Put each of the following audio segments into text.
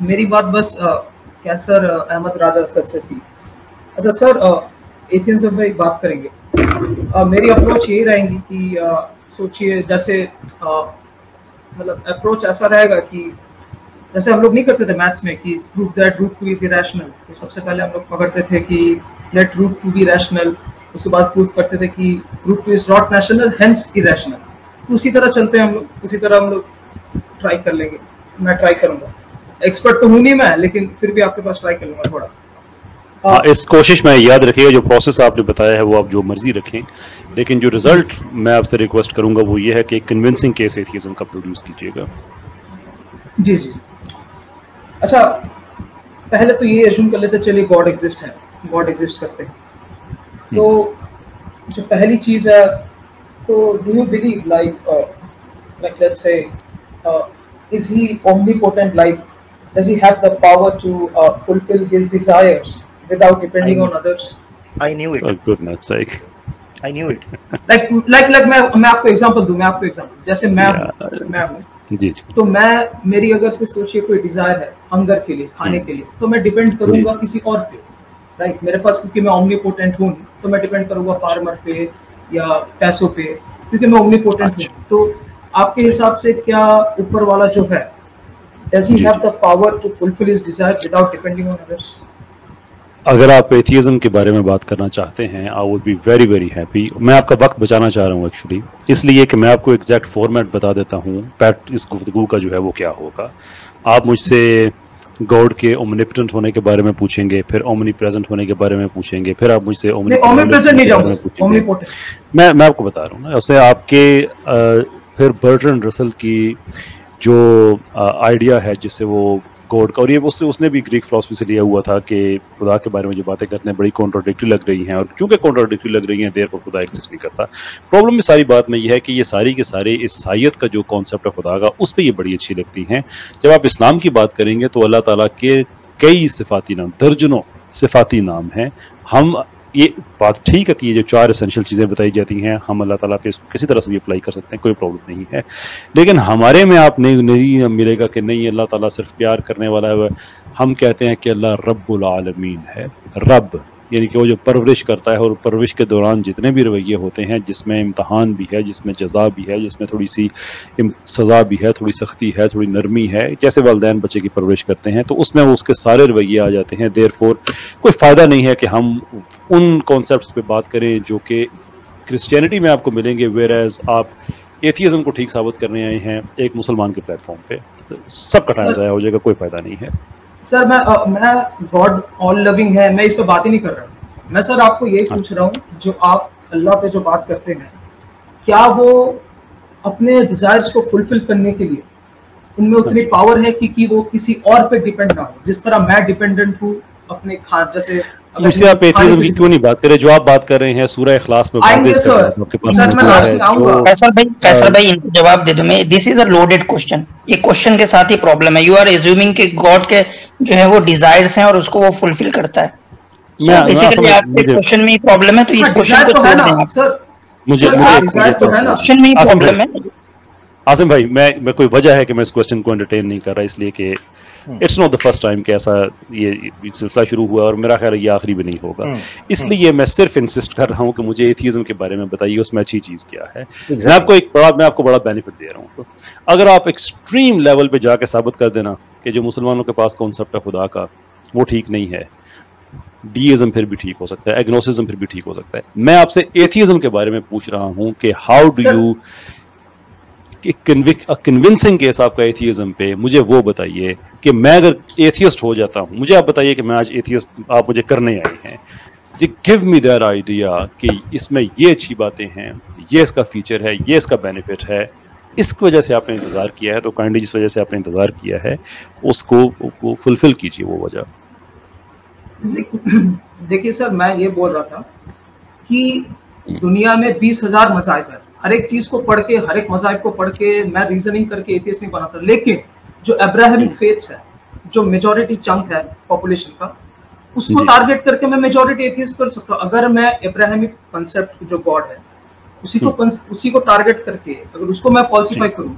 मेरी बात बस क्या सर अहमद राजा सर से थी। अच्छा सर, एथियंस में बात करेंगे। मेरी अप्रोच यही रहेगी कि सोचिए जैसे मतलब अप्रोच ऐसा रहेगा कि जैसे हम लोग नहीं करते थे मैथ्स में कि proof that root 2 is irrational, तो सबसे पहले हम लोग पकड़ते थे कि लेट रूट 2 बी रैशनल, उसके बाद प्रूफ करते थे कि root 2 is not rational hence irrational. तो उसी तरह चलते हैं हम लोग, उसी तरह हम लोग ट्राई कर लेंगे। मैं ट्राई करूंगा, एक्सपर्ट तो हूँ नहीं मैं, लेकिन फिर भी आपके पास ट्राई कर लूंगा थोड़ा। हाँ, इस कोशिश में याद रखिएगा जो प्रोसेस आपने बताया है वो आप जो मर्जी रखें, लेकिन जो रिजल्ट मैं आपसे रिक्वेस्ट करूंगा वो ये है कि एक कन्विंसिंग केस एथियज्म का प्रोड्यूस कीजिएगा। जी जी। अच्छा, पहले तो ये अज्यूम कर लेते चलिए गॉड एग्जिस्ट है, गॉड एग्जिस्ट करते हैं। तो जो पहली चीज है, तो do you believe like let's say is he omnipotent, like does he have the power to fulfill his desires without depending on others? I knew it. For goodness sake. I knew it. like मैं आपको example दूं, मैं आपको example, जैसे मैं हूं जी, तो मेरी अगर कोई सोचिए कोई डिजायर है हंगर के लिए, खाने के लिए, तो मैं डिपेंड करूंगा किसी और पे, राइट? मेरे पास, क्योंकि मैं ओमनीपोटेंट हूं, तो मैं डिपेंड करूंगा फार्मर पे या पैसों पे, क्योंकि मैं ओमनीपोटेंट हूं। तो आपके हिसाब से क्या ऊपर वाला जो है, does he have the power to fulfil his desire without depending on others? अगर आप एथियज्म के बारे में बात करना चाहते हैं, I would be very very happy. मैं आपका वक्त बचाना चाह रहा हूँ एक्चुअली, इसलिए कि मैं आपको एग्जैक्ट फॉर्मेट बता देता हूँ पैट इस गुफ्तगू का जो है वो क्या होगा। आप मुझसे गॉड के ओमनिपोटेंट होने के बारे में पूछेंगे, फिर ओमनी प्रेजेंट होने के बारे में पूछेंगे, फिर आप मुझसे ओमनीप्रेजेंट नहीं जाऊंगा, ओमनीपोटेंट मैं आपको बता रहा हूँ ना, उससे आपके फिर बर्ट्रैंड रसल की जो आइडिया है जिससे वो गॉड का, और ये उसने भी ग्रीक फिलॉसफी से लिया हुआ था कि खुदा के बारे में जो बातें करते हैं बड़ी कॉन्ट्राडिक्टरी लग रही हैं, और चूंकि कॉन्ट्राडिक्टरी लग रही हैं देयरफॉर खुदा एग्जिस्ट नहीं करता। प्रॉब्लम में सारी बात में यह है कि ये सारी के सारे ईसाईयत का जो कॉन्सेप्ट है खुदा का, उस पर ये बड़ी अच्छी लगती हैं। जब आप इस्लाम की बात करेंगे तो अल्लाह ताला के कई सिफाती नाम, दर्जनों सिफाती नाम हैं। हम ये बात ठीक है कि ये जो 4 एसेंशियल चीज़ें बताई जाती हैं, हम अल्लाह ताला पे इसको किसी तरह से भी अप्लाई कर सकते हैं, कोई प्रॉब्लम नहीं है। लेकिन हमारे में आप नहीं मिलेगा कि नहीं अल्लाह ताला सिर्फ प्यार करने वाला है। हम कहते हैं कि अल्लाह रब्बुल आलमीन है। रब यानी कि वो जो परवरिश करता है, और परवरिश के दौरान जितने भी रवैये होते हैं, जिसमें इम्तहान भी है, जिसमें जज़ा भी है, जिसमें थोड़ी सी सज़ा भी है, थोड़ी सख्ती है, थोड़ी नरमी है, जैसे वालिदैन बच्चे की परवरिश करते हैं, तो उसमें वो उसके सारे रवैये आ जाते हैं। देयरफॉर कोई फ़ायदा नहीं है कि हम उन कॉन्सेप्ट्स पे बात करें जो कि क्रिश्चियनिटी में आपको मिलेंगे, वेयर एज आप एथियज्म को ठीक साबित करने आए हैं एक मुसलमान के प्लेटफॉर्म पे, तो सबका टाइम ज़ाया हो जाएगा, कोई फ़ायदा नहीं है। सर मैं गॉड ऑल लविंग है, मैं इस पर बात ही नहीं कर रहा हूँ। मैं सर आपको यही पूछ रहा हूँ, जो आप अल्लाह पे जो बात करते हैं, क्या वो अपने डिजायर्स को फुलफिल करने के लिए उनमें उतनी पावर है कि वो किसी और पे डिपेंड ना हो, जिस तरह मैं डिपेंडेंट हूँ अपने खान, जैसे मुझसे आप एथियज्म की क्यों नहीं बात करें? जो आप बात कर रहे हैं सूरह इखलास में फैसल भाई इनको जवाब दे दूं मैं। This is a loaded question, ये क्वेश्चन के साथ ही प्रॉब्लम है। यू आर एज्यूमिंग कि गॉड के जो है वो डिजायर्स हैं और उसको वो फुलफिल करता है। बेसिकली आपके क्वेश्चन में ही प्रॉब्लम है, तो इस क्वेश्चन को छोड़ दें सर। मुझे क्वेश्चन में ही प्रॉब्लम है। आसिम भाई, मैं कोई वजह है कि मैं इस क्वेश्चन को एंटरटेन नहीं कर रहा, इसलिए कि it's not the first time कि ऐसा ये सिलसिला शुरू हुआ, और मेरा ख्याल ये आखिरी भी नहीं होगा। इसलिए मैं सिर्फ इंसिस्ट कर रहा हूँ कि मुझे एथियज्म के बारे में बताइए, उसमें अच्छी चीज़ क्या है। मैं आपको बड़ा बेनिफिट दे रहा हूँ। तो अगर आप एक्सट्रीम लेवल पे जाके साबित कर देना कि जो मुसलमानों के पास कॉन्सेप्ट है खुदा का वो ठीक नहीं है, डीइज्म फिर भी ठीक हो सकता है, एग्नोसिज्म फिर भी ठीक हो सकता है। मैं आपसे एथियज्म के बारे में पूछ रहा हूँ कि how do you convincing case आपका एथियज्म पे, मुझे वो बताइए कि मैं अगर एथियस्ट हो जाता हूँ, मुझे आप बताइए कि मैं आज एथियस्ट आप मुझे करने आए हैं, गिव मी दैट आइडिया कि इसमें ये अच्छी बातें हैं, ये इसका फीचर है, ये इसका बेनिफिट है, इसकी वजह से आपने इंतज़ार किया है, तो काइंडली जिस वजह से आपने इंतज़ार किया है उसको फुलफिल कीजिए वो वजह। देखिए सर, मैं ये बोल रहा था कि दुनिया में 20,000 मज़ाहिब है, हर एक चीज को पढ़ के, हर एक मज़ाहिब को पढ़ के मैं रीजनिंग करके एथियस्ट नहीं बना सकता। लेकिन जो अब्राहमिक फेथ्स है, जो मेजॉरिटी चंक है पॉपुलेशन का, उसको टारगेट करके मैं मेजॉरिटी एथियस्ट कर सकता हूँ। अगर मैं अब्राहमिक कंसेप्ट जो गॉड है उसी को टारगेट करके अगर उसको मैं फॉल्सिफाई करूँ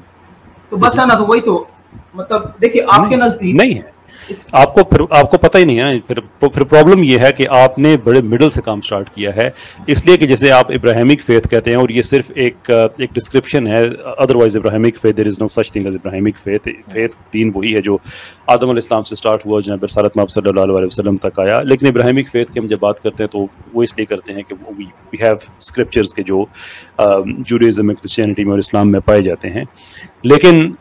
तो बस है ना, तो वही तो मतलब देखिए आपके नजदीक नहीं है। आपको पता ही नहीं है। फिर प्रॉब्लम ये है कि आपने बड़े मिडल से काम स्टार्ट किया है, इसलिए कि जैसे आप इब्राहिमिक फेथ कहते हैं और ये सिर्फ एक डिस्क्रिप्शन है, otherwise Abrahamic faith there is no such thing as Abrahamic faith दीन वही है जो आदम अलैहिस्सलाम से स्टार्ट हुआ, जनाब रसूलुल्लाह मोहम्मद सल्लल्लाहु अलैहि वसल्लम तक आया। लेकिन इब्राहिमिक फेथ की हम जब बात करते हैं तो वो इसलिए करते हैं कि वी हैव स्क्रिप्चर्स के जो जूडाइज्म में, क्रिश्चियनिटी में और इस्लाम में पाए जाते हैं। लेकिन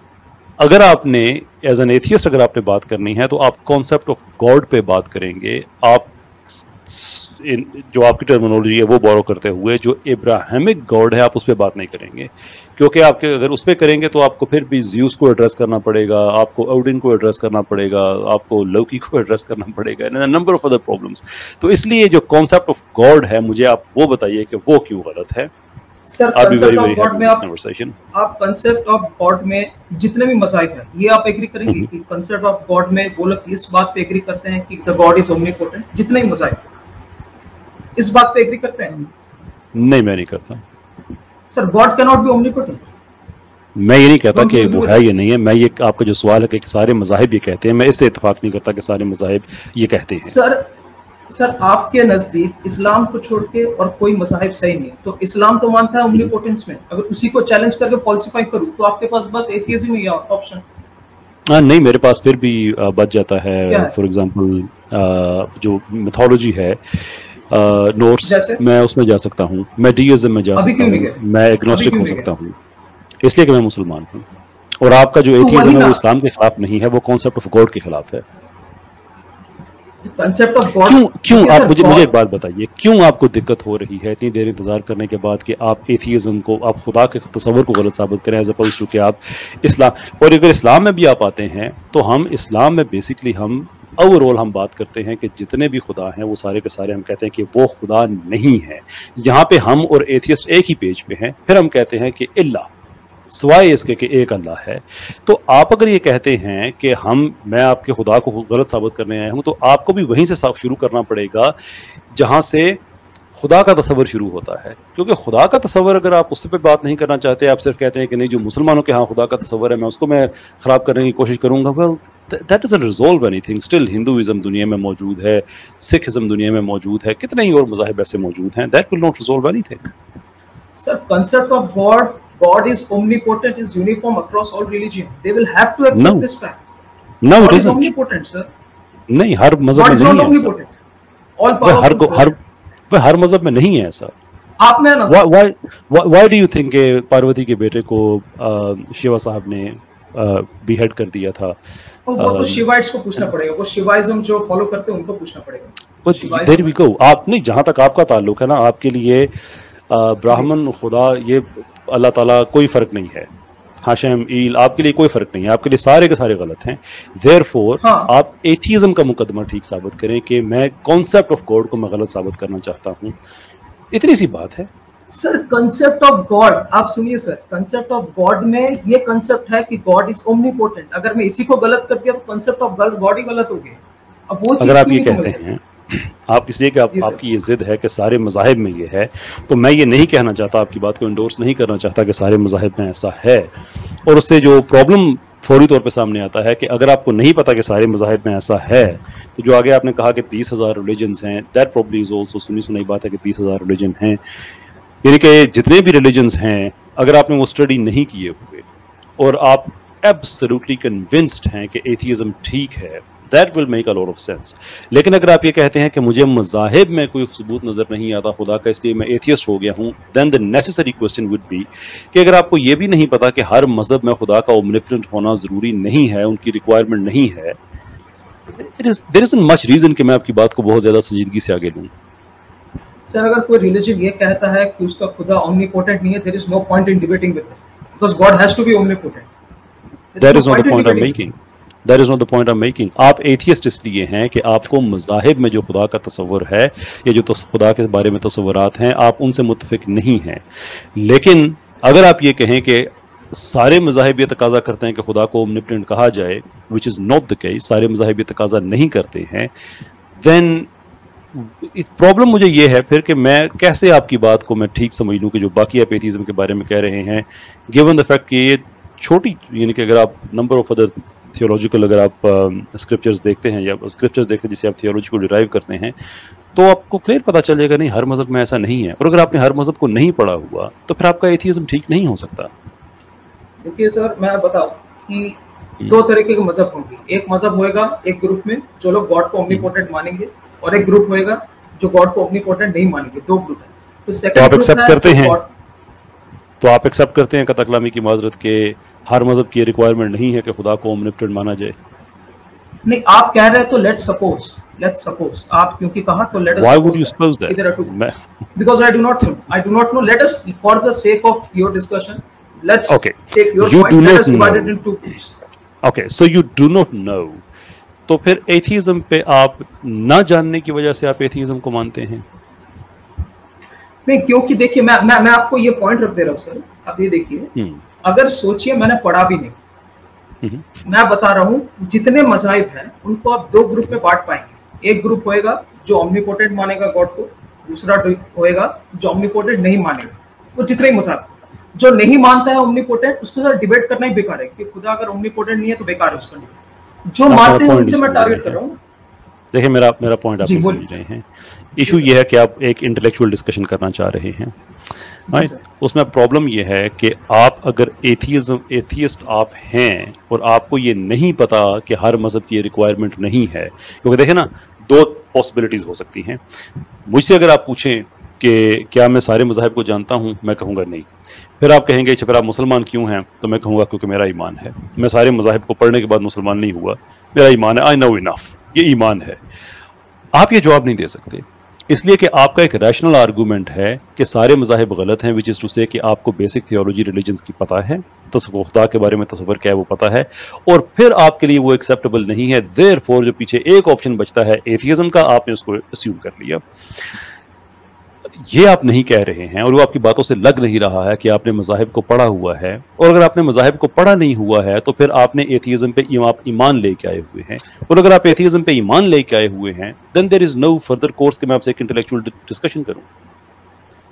अगर आपने एज एन एथियस्ट अगर आपने बात करनी है तो आप कॉन्सेप्ट ऑफ गॉड पे बात करेंगे, आप जो आपकी टर्मिनोलॉजी है वो बोरो करते हुए जो इब्राहिमिक गॉड है आप उस पर बात नहीं करेंगे, क्योंकि आपके अगर उस पर करेंगे तो आपको फिर भी ज़्यूस को एड्रेस करना पड़ेगा, आपको ओडिन को एड्रेस करना पड़ेगा, आपको लोकी को एड्रेस करना पड़ेगा, नंबर ऑफ अदर प्रॉब्लम्स। तो इसलिए जो कॉन्सेप्ट ऑफ गॉड है मुझे आप वो बताइए कि वो क्यों गलत है। सर कंसेप्ट ऑफ गॉड में आप कंसेप्ट ऑफ गॉड में जितने भी मज़ाहिब हैं ये आप एग्री करेंगे कि कंसेप्ट ऑफ गॉड में वो लोग इस बात पे एग्री करते हैं कि द गॉड इज ओमनीपोटेंट, जितने भी मज़ाहिब इस बात पे एग्री करते हैं? नहीं, मैं नहीं करता। Sir God can not be omnipotent. मैं ये नहीं कहता कि वो है ये नहीं है, मैं ये आपका जो सवाल है कि सारे मज़ाहिब ये कहते हैं, मैं इससे इत्तेफाक नहीं करता कि सारे मज़ाहिब ये कहते हैं। सर आपके नजदीक इस्लाम को छोड़ के और कोई मज़ाहिब सही नहीं, तो इस्लाम तो मानता है ओमनीपोटेंस में, अगर उसी को चैलेंज करके फॉल्सिफाई करूं तो आपके पास बस एथियज्म ही है ऑप्शन। नहीं, मेरे पास फिर भी बच जाता है। फॉर एग्जांपल जो मिथोलॉजी है नॉर्स, मैं उसमें जा सकता हूँ, मैं डीइज्म में जा सकता हूँ, मैं एग्नोस्टिक हो सकता हूँ, इसलिए कि मैं मुसलमान हूँ। और आपका जो एथियज्म है वो इस्लाम के खिलाफ नहीं है, वो कॉन्सेप्ट ऑफ गॉड के खिलाफ है। कंसेप्ट ऑफ गॉड क्यों आप मुझे एक बात बताइए, क्यों आपको दिक्कत हो रही है इतनी देर इंतजार करने के बाद कि आप एथियज्म को, आप खुदा के तस्वर को गलत साबित करें, एज अपोज टू कि आप इस्लाम, और अगर इस्लाम में भी आप आते हैं तो हम इस्लाम में बेसिकली हम ओवरऑल हम बात करते हैं कि जितने भी खुदा हैं वो सारे के सारे हम कहते हैं कि वो खुदा नहीं है। यहाँ पे हम और एथियस्ट एक ही पेज पे हैं, फिर हम कहते हैं कि इल्ला, सिवाय इसके कि एक अल्लाह है। तो आप अगर ये कहते हैं कि मैं आपके खुदा को गलत साबित करने आया हूँ, तो आपको भी वहीं से शुरू करना पड़ेगा जहाँ से खुदा का तस्वर शुरू होता है, क्योंकि खुदा का तस्वर अगर आप उससे पे बात नहीं करना चाहते, आप सिर्फ कहते हैं कि नहीं जो मुसलमानों के यहाँ खुदा का तस्वर है मैं उसको मैं ख़राब करने की कोशिश करूँगा, well that doesn't resolve anything. Still Hinduism दुनिया में मौजूद है, सिखिज्म दुनिया में मौजूद है, कितने ही और मज़ाहिब ऐसे मौजूद हैं, that will not resolve anything. Sir concept of God is omnipotent is uniform across all religion. They will have to accept this fact. No, God it is isn't. omnipotent, sir. नहीं, हर मज़हब में नहीं है ऐसा। All powerful. हर मज़हब में नहीं है ऐसा। आप में ना। Why do you think कि पार्वती के बेटे को शिवा साहब ने behead कर दिया था? वो तो शिवाइट्स को पूछना पड़ेगा, वो शिवाइज्म जो फॉलो करते हैं उनको पूछना पड़ेगा। There we go. आप नहीं, जहाँ तक आपका ताल्लुक है ना, आपके लिए ब्राह्मण खुदा ये अल्लाह ताला कोई फर्क नहीं है, हाशम ईल आपके लिए कोई फर्क नहीं है, आपके लिए सारे के सारे गलत हैं। देयरफॉर आप एथियज्म का मुकदमा ठीक साबित करें कि मैं कॉन्सेप्ट ऑफ गॉड को मैं गलत साबित करना चाहता हूँ, इतनी सी बात है। सर कंसेप्ट ऑफ गॉड, आप सुनिए सर, कंसेप्ट ऑफ गॉड में ये कंसेप्ट है कि गॉड इज ओमनीपोटेंट। अगर मैं इसी को गलत कर दिया तो कंसेप्ट ऑफ गॉड ही गलत हो गया। अब वो अगर आप ये कहते हैं आप इसलिए कि आपकी ये जिद है कि सारे मज़ाहिब में ये है, तो मैं ये नहीं कहना चाहता, आपकी बात को इंडोर्स नहीं करना चाहता कि सारे मज़ाहिब में ऐसा है। और उससे जो प्रॉब्लम फौरी तौर पे सामने आता है कि अगर आपको नहीं पता कि सारे मज़ाहिब में ऐसा है, तो जो आगे आपने कहा कि 30,000 रिलीजन्स हैं, दैट प्रॉब्ली इज ऑल्सो सुनी सुनाई बात है कि 30,000 रिलीजन हैं, यानी कि जितने भी रिलीजन्स हैं अगर आपने वो स्टडी नहीं किए हुए और आप एब्सोल्युटली कन्विंस्ड हैं कि एथियज्म ठीक है, that will make a lot of sense. लेकिन अगर आप ये कहते हैं कि मुझे मज़ाहिब में कोई सबूत नज़र नहीं आता खुदा का, इसलिए मैं एथियस्ट हो गया हूँ, then the necessary question would be कि अगर आपको ये भी नहीं पता कि हर मज़हब में खुदा का ओमनिपोटेंट होना ज़रूरी नहीं है, उनकी रिक्वायरमेंट नहीं है, देयर इज़न्ट मच रीज़न कि मैं आपकी बात को बहुत ज़्यादा संजीदगी से आगे लूँ। सर अगर कोई रिलीजन ये कहता है कि उसका खुदा ओमनीपोटेंट नहीं है, there is no point in debating with it, because God has to be omnipotent. That is not the point I am making. That is not the point I'm making. आप atheist इसलिए हैं कि आपको मज़ाहिब में जो खुदा का तस्वर है या जो खुदा के बारे में तस्वुरात हैं आप उनसे मुत्तफिक नहीं हैं। लेकिन अगर आप ये कहें कि सारे मज़ाहिब ये तकाजा करते हैं कि खुदा को ओमनिपोटेंट कहा जाए, which is not the case, सारे मज़ाहिब ये तकाजा नहीं करते हैं, देन प्रॉब्लम मुझे ये है फिर कि मैं कैसे आपकी बात को मैं ठीक समझ लूँ कि जो बाकी आप एथियज्म के बारे में कह रहे हैं, गिवन द फैक्ट कि ये छोटी, यानी कि अगर आप नंबर ऑफ अदर थियोलॉजिकल अगर आप स्क्रिप्चर्स देखते हैं या स्क्रिप्चर्स देखते हैं जिसे आप थियोलॉजी को डिराइव करते हैं, तो आपको क्लियर पता चलेगा नहीं हर मजहब में ऐसा नहीं है। और अगर आपने हर मजहब को नहीं पढ़ा हुआ तो फिर आपका एथियज्म ठीक नहीं हो सकता। देखिए सर, मैं बताऊं कि दो तरीके के मजहब होंगे। एक मजहब होएगा एक ग्रुप में जो लोग गॉड को ओमनीपोटेंट मानेंगे, और एक ग्रुप होएगा जो गॉड को ओमनीपोटेंट नहीं मानेंगे। दो ग्रुप है। तो सेकंड आप एक्सेप्ट करते हैं, तो आप एक्सेप्ट करते हैं कतकलामी की माजरत के हर मजहब की रिक्वायरमेंट नहीं है कि खुदा को ओमनीपोटेंट माना जाए? नहीं, आप कह रहे हैं तो लेट्स सपोज आप क्योंकि कहा तो let us why would you suppose that? Because I do not know. Let us for the sake of your discussion let's take your point, let us divide it into groups. Okay, so you do not know, तो फिर atheism पे आप ना जानने की वजह से आप एथियज्म को मानते हैं? नहीं, क्योंकि देखिए मैं आपको ये पॉइंट रख दे रहा हूँ सर। आप ये देखिए, अगर सोचिए मैंने पढ़ा भी नहीं, मैं बता रहा हूँ जितने मज़ाहिब हैं उनको आप दो ग्रुप में बांट पाएंगे। एक ग्रुप होएगा जो ओमनीपोटेंट मानेगा गॉड को, दूसरा होएगा जो ओमनीपोटेंट नहीं मानेगा। वो जितने ही मज़ाहिब, जो नहीं मानता है ओमनीपोटेंट, उसके साथ डिबेट करना ही बेकार है कि खुदा अगर ओमनीपोटेंट नहीं है तो बेकार है उसका डिबेट। जो मानते हैं उनसे मैं टारगेट कर रहा हूँ। देखिए मेरा पॉइंट आप समझ रहे हैं। इशू ये है कि आप एक इंटेलेक्चुअल डिस्कशन करना चाह रहे हैं, राइट? उसमें प्रॉब्लम ये है कि आप अगर एथियस्ट आप हैं और आपको ये नहीं पता कि हर मजहब की रिक्वायरमेंट नहीं है, क्योंकि देखें ना, दो पॉसिबिलिटीज हो सकती हैं। मुझसे अगर आप पूछें कि क्या मैं सारे मज़ाहिब को जानता हूं, मैं कहूँगा नहीं। फिर आप कहेंगे फिर आप मुसलमान क्यों हैं, तो मैं कहूँगा क्योंकि मेरा ईमान है। मैं सारे मज़ाहिब को पढ़ने के बाद मुसलमान नहीं हुआ, मेरा ईमान है, आई नो इनफ, ये ईमान है। आप ये जवाब नहीं दे सकते, इसलिए कि आपका एक रैशनल आर्गूमेंट है कि सारे मज़ाहिब गलत हैं, विच इज़ टू से कि आपको बेसिक थियोलॉजी रिलीजन्स की पता है, तस्व्वुर खुदा के बारे में तस्वर क्या है वो पता है, और फिर आपके लिए वो एक्सेप्टेबल नहीं है। देयरफॉर जो पीछे एक ऑप्शन बचता है एथियज्म का, आपने उसको अस्यूम कर लिया। ये आप नहीं कह रहे हैं और वो आपकी बातों से लग नहीं रहा है कि आपने मज़ाहिब को पढ़ा हुआ है। और अगर आपने मज़ाहिब को पढ़ा नहीं हुआ है तो फिर आपने एथियज्म पे आप ईमान लेके आए हुए हैं, और अगर आप एथियज्म पे ईमान लेके आए हुए हैं then there is no further course कि मैं आपसे एक इंटेलेक्चुअल डिस्कशन करूं।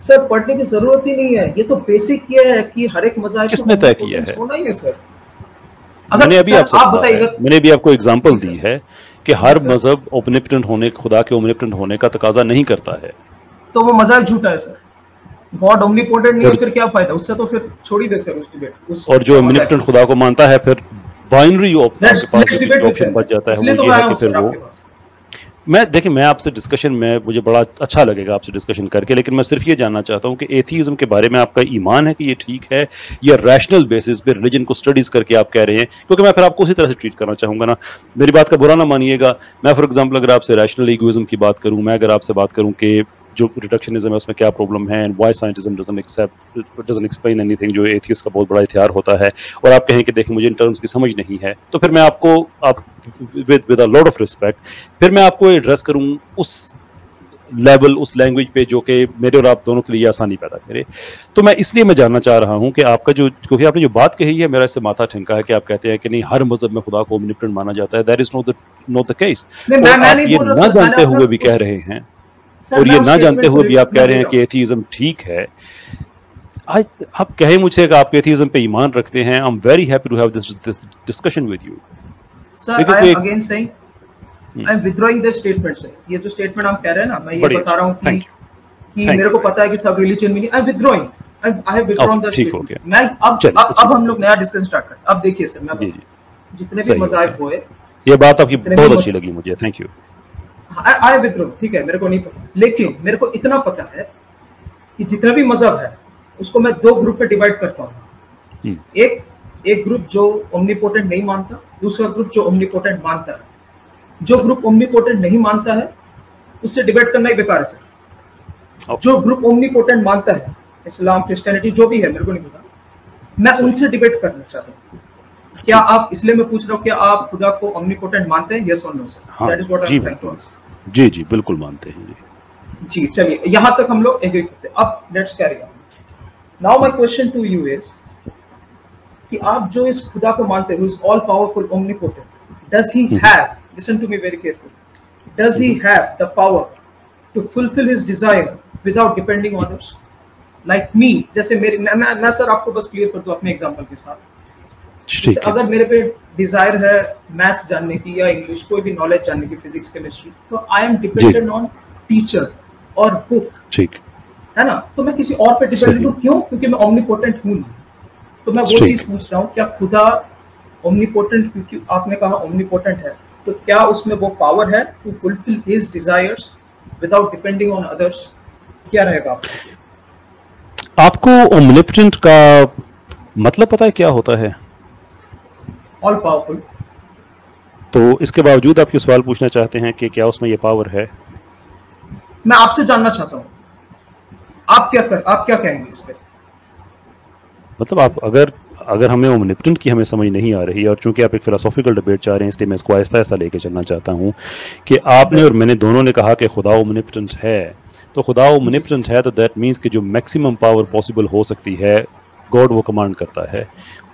सर पढ़ने की जरूरत ही नहीं है, ये तो बेसिक ये है कि हर एक मज़ाहिब किसने तय किया है? होना ही है सर। मैंने अभी आप बताइएगा, मैंने भी आपको एग्जांपल दी है कि हर मजहब ओमनिपोटेंट होने, खुदा के ओमनिपोटेंट होने का तकाजा नहीं करता है, तो वो मज़ाहिब झूठा है सर। गॉड ओमनीपोटेंट नहीं है फिर क्या फायदा उससे? तो फिर छोड़ ही दे सर उस डिबेट। और जो ओमनिपोटेंट खुदा को मानता है फिर बाइनरी आपके पास ऑप्शन बच जाता है, वो ये है कि फिर वो मैं आपसे डिस्कशन में, मुझे बड़ा अच्छा लगेगा आपसे डिस्कशन करके, लेकिन मैं सिर्फ ये जानना चाहता हूँ कि एथियज्म के बारे में आपका ईमान है कि ये ठीक है, या रैशनल बेसिस पे रिलीजन को स्टडीज करके आप कह रहे हैं? क्योंकि मैं फिर आपको उसी तरह से ट्रीट करना चाहूंगा ना, मेरी बात का बुरा ना मानिएगा। मैं फॉर एग्जाम्पल अगर आपसे रैशनल ईगोइज्म की बात करूँ, मैं अगर आपसे बात करूँ कि जो रिडक्शनिज्म है उसमें क्या प्रॉब्लम है, and why scientism doesn't explain anything, जो एथियस्ट का बहुत बड़ा इतिहार होता है, और आप कहें कि देखिए मुझे इन टर्म्स की समझ नहीं है, तो फिर मैं आपको with a lot of respect फिर मैं आपको एड्रेस करूं उस लेवल, उस लैंग्वेज पे जो कि मेरे और आप दोनों के लिए आसानी पैदा करे। तो मैं इसलिए मैं जानना चाह रहा हूं कि आपका जो, क्योंकि आपने जो बात कही है मेरा इससे माथा ठनका है कि आप कहते हैं कि नहीं हर मजहब में खुदा को ओमनिपोटेंट माना जाता है। That is not the case. आप ये ना जानते हुए भी कह रहे हैं, और ये ना जानते हुए भी आप कह रहे हैं कि एथियज्म ठीक है। आज आप कहे मुझसे कि आप एथियज्म पे ईमान रखते हैं, I am very happy to have this discussion with you. Sir I am again saying, I am withdrawing this statement से। ये जो स्टेटमेंट हम कह रहे हैं ना, मैं ये बता रहा हूं कि मेरे को पता है कि सब रिलीजन में नहीं, आई am withdrawing, I have withdrawn the statement. मैं अब हम लोग नया डिस्कशन स्टार्ट करते हैं। अब देखिए सर, मैं जितने भी मज़ाहिब हुए, ये बात आपकी बहुत अच्छी लगी मुझे, थैंक यू। आई विथड्रॉ, ठीक है, मेरे को नहीं पता, लेकिन मेरे को इतना पता है कि जितना भी मजहब है उसको मैं दो ग्रुप पे डिवाइड करता हूँ। एक ग्रुप जो ओमनीपोटेंट नहीं मानता, दूसरा ग्रुप जो ओमनीपोटेंट मानता है। जो ग्रुप ओमनीपोटेंट नहीं मानता है उससे डिबेट करना ही बेकार है सर। जो ग्रुप ओमनीपोटेंट मानता है, इस्लाम, क्रिश्चियनिटी, जो भी है, मेरे को नहीं पता, मैं उनसे डिबेट करना चाहता हूँ। क्या आप, इसलिए मैं पूछ रहा हूँ, क्या आप खुदा को ओमनीपोटेंट मानते हैं? यस और no sir? That is what I am trying to ask. जी बिल्कुल मानते हैं जी। चलिए यहाँ तक हम लोग एग्री करते हैं। अब let's carry on. Now my question to you is कि आप जो इस खुदा को मानते हो, is all powerful, omnipotent, does he have, listen to me very carefully, does he have the power to fulfil his desire without depending on others? Like me, जैसे मेरे, मैं सर आपको बस क्लियर कर दूं अपने एग्जांपल के साथ। ठीक है। अगर मेरे पे डिजायर है मैथ्स जानने की या इंग्लिश कोई भी नॉलेज जानने की, फिजिक्स केमिस्ट्री, तो I am dependent on teacher और बुक, ठीक है ना। तो मैं किसी और पे डिपेंडेंट हूँ, क्यों? क्योंकि मैं ओमनीपोटेंट हूँ नहीं। तो मैं वो चीज पूछ रहा हूँ, क्या खुदा ओमनीपोटेंट, क्योंकि आपने कहा ओमनीपोटेंट है, तो क्या उसमें वो पावर है to fulfil his desires without depending on others? क्या रहेगा आपको ओमनिपोटेंट का मतलब पता है क्या होता है? All powerful. तो इसके बावजूद आप ये सवाल पूछना चाहते हैं कि क्या उसमें ये पावर है? मैं आपसे जानना चाहता हूँ, आप क्या कहेंगे इस पे? मतलब आप अगर हमें ओमनिपोटेंट की हमें समझ नहीं आ रही, और चूंकि आप एक फिलोसॉफिकल डिबेट चाह रहे हैं, इसलिए मैं इसको आहिस्ता आहिस्ता लेके चलना चाहता हूँ कि आपने और मैंने दोनों ने कहा कि खुदा ओमनिपोटेंट है, तो खुदा ओमनिपोटेंट है तो दैट मीन्स कि जो मैक्सिमम पावर पॉसिबल हो सकती है गॉड वो कमांड करता है।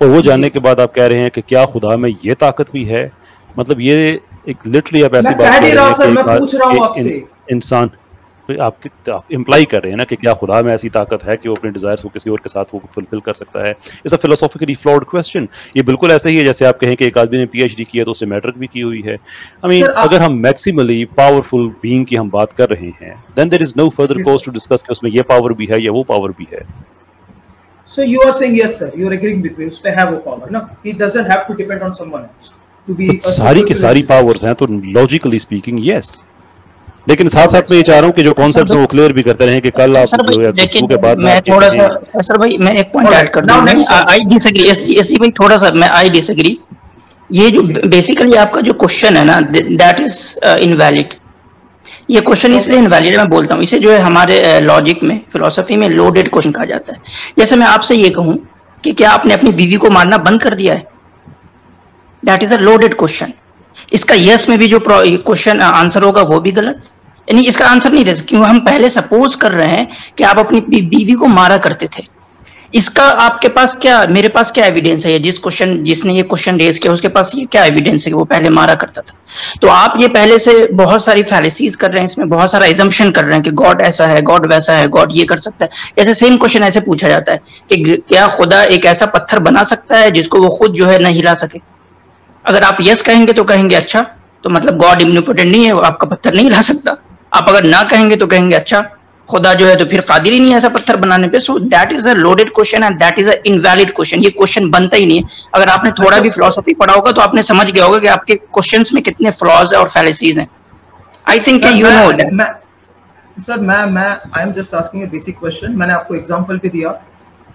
और वो जानने के बाद आप कह रहे हैं कि क्या खुदा में ये ताकत भी है? मतलब ये एक लिटरली आप ऐसी बात कह रहे हैं कि इंसान, आप इम्प्लाई कर रहे हैं ना कि क्या खुदा में ऐसी ताकत है कि वो अपने डिजायर्स को किसी और के साथ वो फुलफिल कर सकता है? It's a philosophically flawed question. ये बिल्कुल ऐसा ही है जैसे आप कहें कि एक आदमी ने पीएचडी किया तो उसने मैट्रिक भी की हुई है। आई मीन अगर हम मैक्सिमली पावरफुल बीइंग की हम बात कर रहे हैं, then there is no further cause to discuss कि उसमें ये पावर भी है या वो पावर भी है। So you are saying yes sir, you are agreeing with me, उसपे है वो पावर ना, he doesn't have to depend on someone else to be सारी की सारी पावर्स हैं, तो लॉजिकली स्पीकिंग यस। लेकिन साथ साथ मैं ये चाह रहा हूँ कि जो कॉन्सेप्ट्स हैं वो क्लियर भी करते रहें कि कल आप जो है के बाद मैं थोड़ा सा सर भाई मैं एक पॉइंट ऐड कर दूं। आई डिसएग्री एसजी भाई, थोड़ा सा मैं आई डिसएग्री। ये जो बेसिकली आपका जो क्वेश्चन है ना, दैट इज इनवैलिड। ये क्वेश्चन इसलिए इनवैलिड है, मैं बोलता हूँ इसे जो है हमारे लॉजिक में, फिलोसफी में लोडेड क्वेश्चन कहा जाता है। जैसे मैं आपसे ये कहूँ कि क्या आपने अपनी बीवी को मारना बंद कर दिया है, that is a loaded question. इसका यस में भी जो क्वेश्चन आंसर होगा वो भी गलत, यानी इसका आंसर नहीं दे सकते, क्यों? हम पहले सपोज कर रहे हैं कि आप अपनी बीवी को मारा करते थे। इसका आपके पास क्या, मेरे पास क्या एविडेंस है? ये जिसने ये क्वेश्चन रेज किया उसके पास ये क्या एविडेंस है कि वो पहले मारा करता था? तो आप ये पहले से बहुत सारी फैलेसीज कर रहे हैं, इसमें बहुत सारा एजम्पशन कर रहे हैं कि गॉड ऐसा है, गॉड वैसा है, गॉड ये कर सकता है। ऐसे सेम क्वेश्चन ऐसे पूछा जाता है कि क्या खुदा एक ऐसा पत्थर बना सकता है जिसको वो खुद जो है न हिला सके? अगर आप यस कहेंगे तो कहेंगे अच्छा, तो मतलब गॉड इम्निपोटेंट नहीं है, वो आपका पत्थर नहीं हिला सकता। आप अगर ना कहेंगे तो कहेंगे अच्छा, खुदा जो है तो फिर कादिर ही नहीं है ऐसा पत्थर बनाने पे। So that is a loaded question and that is a invalid question. ये क्वेश्चन बनता ही नहीं है। अगर आपने थोड़ा भी फिलोसफी पढ़ा होगा तो आपने समझ गया होगा कि आपके क्वेश्चंस में कितने फ्लॉज और फैलेसीज हैं। I think you know that. Sir मैं I am just asking a basic question. मैंने आपको एग्जांपल भी दिया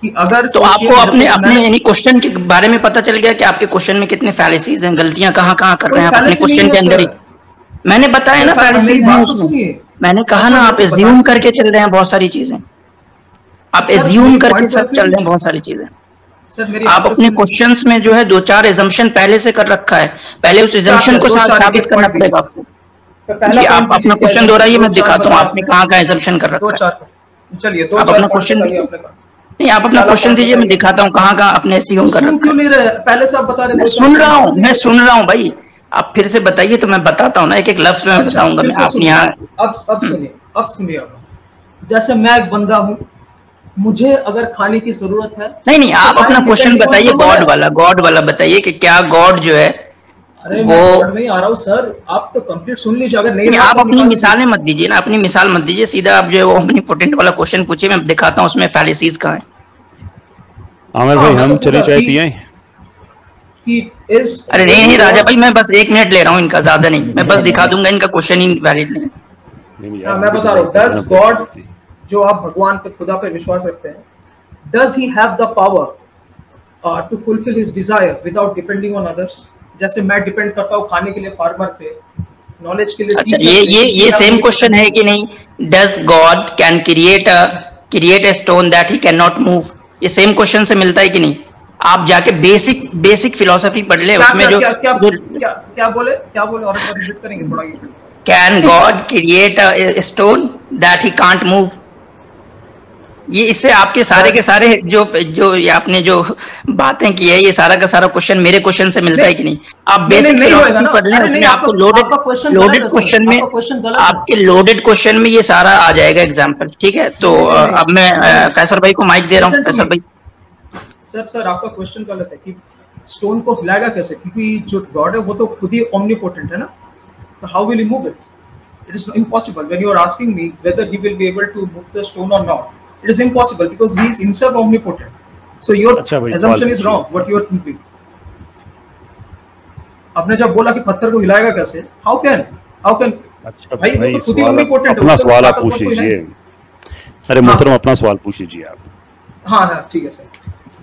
कि अगर तो आपको अपने यानी क्वेश्चन के बारे में पता चल गया कि आपके क्वेश्चन में कितने फैलेसीज हैं, गलतियां कहाँ कर रहे हैं आप अपने क्वेश्चन के अंदर ही। मैंने बताया ना फैलेसीज हैं उसमें। मैंने कहा ना आप एज्यूम करके चल रहे हैं बहुत सारी चीजें, आप एज्यूम करके सब चल रहे हैं बहुत सारी चीजें। आप अपने क्वेश्चंस में जो है 2-4 एजम्पशन पहले से कर रखा है, पहले उस एजम्पशन को साबित करना पड़ेगा आपको। आप अपना क्वेश्चन दोहराइए, मैं दिखाता हूँ आपने कहाँ एजम्पशन कर रखा है। चलिए आप अपना क्वेश्चन नहीं, आप अपना क्वेश्चन दीजिए, मैं दिखाता हूँ कहाँ आपने एज्यूम कर रखा है। पहले से आप बता रहे हैं। मैं सुन रहा हूँ भाई, आप फिर से बताइए तो मैं बताता हूँ ना, एक एक लफ्ज में बताऊंगा मैं। आप यहाँ अब सुनिए जैसे मैं एक बंदा हूँ, मुझे अगर खाने की जरूरत है। नहीं आप अपना क्वेश्चन बताइए, गॉड वाला बताइए कि क्या गॉड जो है। अरे वो नहीं आ रहा हूँ सर, आप तो कंप्लीट सुन लीजिए। अगर नहीं आप अपनी मिसालें मत दीजिए ना, अपनी मिसाल मत दीजिए, सीधा आप जो है वो ओमनीपोटेंट वाला क्वेश्चन पूछिए, मैं दिखाता हूँ उसमें फैलेसीज कहाँ है। आमिर भाई हम चले चाय पिए। अरे नहीं राजा भाई, मैं बस 1 मिनट ले रहा हूँ इनका, ज्यादा नहीं, मैं बस दिखा दूंगा इनका क्वेश्चन ही वैलिड नहीं है। मैं बता रहा हूँ, डज गॉड, जो आप भगवान पे, खुदा पे विश्वास रखते हैं, does he have the power to fulfil his desire without depending on others? जैसे मैं डिपेंड करता हूँ खाने के लिए फार्मर पे, नॉलेज के लिए। अच्छा, ये सेम क्वेश्चन है कि नहीं? Does God can create a stone that he can not move? ये सेम क्वेश्चन से मिलता है कि नहीं? आप जाके बेसिक फिलोसफी पढ़ ले, उसमें जो क्या बोले और रिपीट करेंगे थोड़ा? Can God create a stone that he can't move? ये इससे आपके सारे के सारे जो आपने जो बातें की है, ये सारा का सारा क्वेश्चन मेरे क्वेश्चन से मिलता है कि नहीं? आप बेसिक फिलोसफी पढ़ लें, उसमें आपको लोडेड क्वेश्चन में, आपके लोडेड क्वेश्चन में ये सारा आ जाएगा एग्जाम्पल। ठीक है, तो अब मैं कैसर भाई को माइक दे रहा हूँ। कैसर भाई सर आपका क्वेश्चन गलत है कि स्टोन को हिलाएगा कैसे, क्योंकि जो गॉड है वो तो खुद ही omnipotent है ना, तो how will he move it? It is impossible. When you are asking me whether he will be able to move the stone or not, it is impossible because he is himself omnipotent. So your assumption is wrong. What you are thinking? आपने जब बोला कि पत्थर को हिलाएगा कैसे, how can? अच्छा भाई वो तो खुद ही omnipotent है, अपना उसको सवाल आप ताकतवर पूछ कोई लीजिए। नहीं। अरे मोहतरम अपना सवाल पूछ लीजिए आप। हाँ ठीक है सर।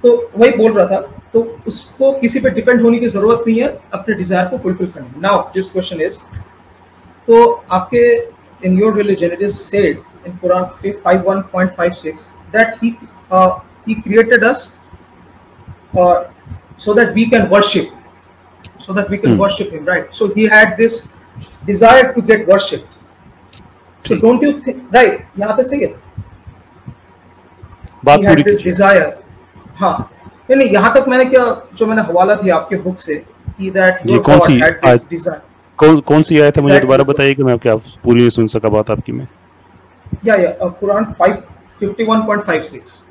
तो वही बोल रहा था, तो उसको किसी पे डिपेंड होने की जरूरत नहीं है अपने डिजायर को फुलफिल करने में। नाउ दिस क्वेश्चन इज, तो आपके in your religion it is said in Quran 51.56 that he created us so that we can worship, worship him, right? So he had this desire to get worshipped. So don't you think, right, यहाँ तक सही है? बात he had पूरी this desire, हाँ नहीं यहाँ तक मैंने क्या, जो मैंने हवाला दिया आपके बुक से कि that your God had this desire. कौन सी आयत है, मुझे दोबारा बताइए कि मैं क्या पूरी नहीं सुन सका बात आपकी में। कुरान 51.56।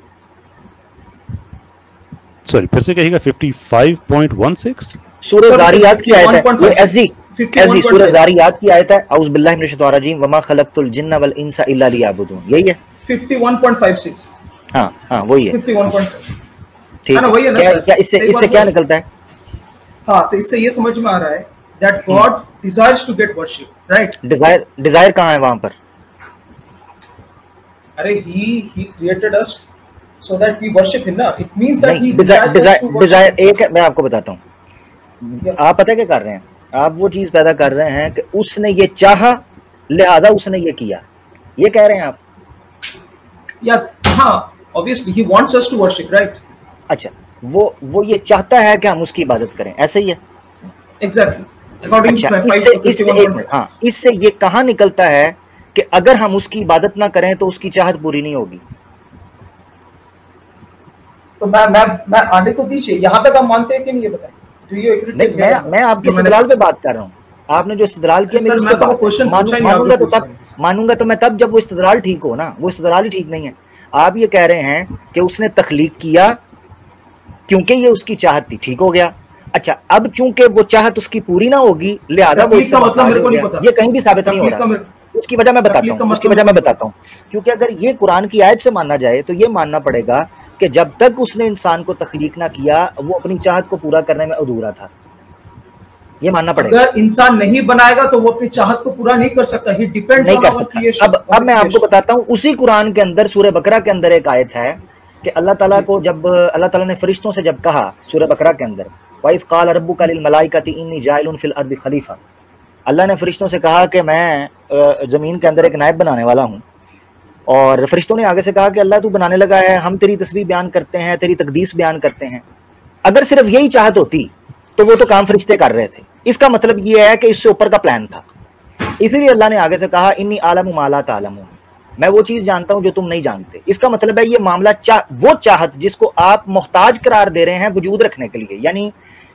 सॉरी फिर से कहिएगा। 55.16 सूरह ज़ारियात की आयत है ये। ऐसी सूरह ज़ारियात की आयत है, औज़ु बिल्लाहि मिनश शैतानिर रजीम, वमा खलक़तुल जिन्ना वल इंसा इल्ला लियअबुदून, यही है 51.56। हाँ वही है 51.5। ठीक है। क्या इससे क्या निकलता है? हाँ तो इससे ये समझ में आ रहा है that God desires to get worship, right? Desire कहाँ है वहाँ पर? अरे he created us so that we worship him ना। It means that he desire एक है, मैं आपको बताता हूँ। आप पता है क्या कर रहे हैं? आप वो चीज पैदा कर रहे हैं कि उसने ये चाहा लिहाजा उसने ये किया, ये कह रहे हैं आप? या हाँ, obviously he wants us to worship, right? अच्छा, वो ये चाहता है कि हम उसकी इबादत करें, ऐसे ही है? Exactly. अच्छा, इससे ये कहाँ निकलता है कि अगर हम उसकी इबादत ना करें तो उसकी चाहत पूरी नहीं होगी? तो मैं आने तो दीजिए, यहाँ तक आप मानते हैं कि नहीं ये बताएं। मैं आपकी इस्तिदलाल पे बात कर रहा हूँ। आपने जो इस्तिदलाल किया मेरी उससे मानूंगा तो मैं तब जब वो इस्तिदलाल ठीक हो ना। वो इस्तिदलाल ही ठीक नहीं है। आप ये कह रहे हैं कि उसने तख्लीक किया क्योंकि ये उसकी चाहत थी, ठीक हो गया। अच्छा, अब चूंकि वो चाहत उसकी पूरी ना होगी लिहाजा वो इससे मुताबिक हो गया, ये कहीं भी साबित नहीं हो रहा। उसकी वजह मैं बताता हूँ, क्योंकि अगर ये कुरान की आयत से मानना जाए तो ये मानना पड़ेगा कि जब तक उसने इंसान को तख्लीक ना किया वो अपनी चाहत को पूरा करने में अधूरा था, ये मानना पड़ेगा। अगर इंसान नहीं बनाएगा तो वो अपनी चाहत को पूरा नहीं कर सकता, ही डिपेंड्स नहीं कर सकता। अब मैं आपको बताता हूँ, उसी कुरान के अंदर सूरह बकरा के अंदर एक आयत है कि अल्लाह ताला को जब अल्लाह ताला ने फरिश्तों से जब कहा सूरह बकरा के अंदर, वाइज़ क़ाल रब्बुका लिल मलाइकति इन्नी जाइलुन फिल अर्दि खलीफा, अल्लाह ने फरिश्तों से कहा कि मैं ज़मीन के अंदर एक नायब बनाने वाला हूँ। और फरिश्तों ने आगे से कहा कि अल्लाह तू बनाने लगा है, हम तेरी तस्बीह बयान करते हैं, तेरी तकदीस बयान करते हैं। अगर सिर्फ यही चाहत होती तो वो तो काम फरिश्ते कर रहे थे। इसका मतलब ये है कि इससे ऊपर का प्लान था। इसीलिए अल्लाह ने आगे से कहा इन्नी आलमु मा ला तालमून, मैं वो चीज़ जानता हूँ जो तुम नहीं जानते। इसका मतलब है ये मामला वो चाहत जिसको आप मोहताज करार दे रहे हैं वजूद रखने के लिए, यानी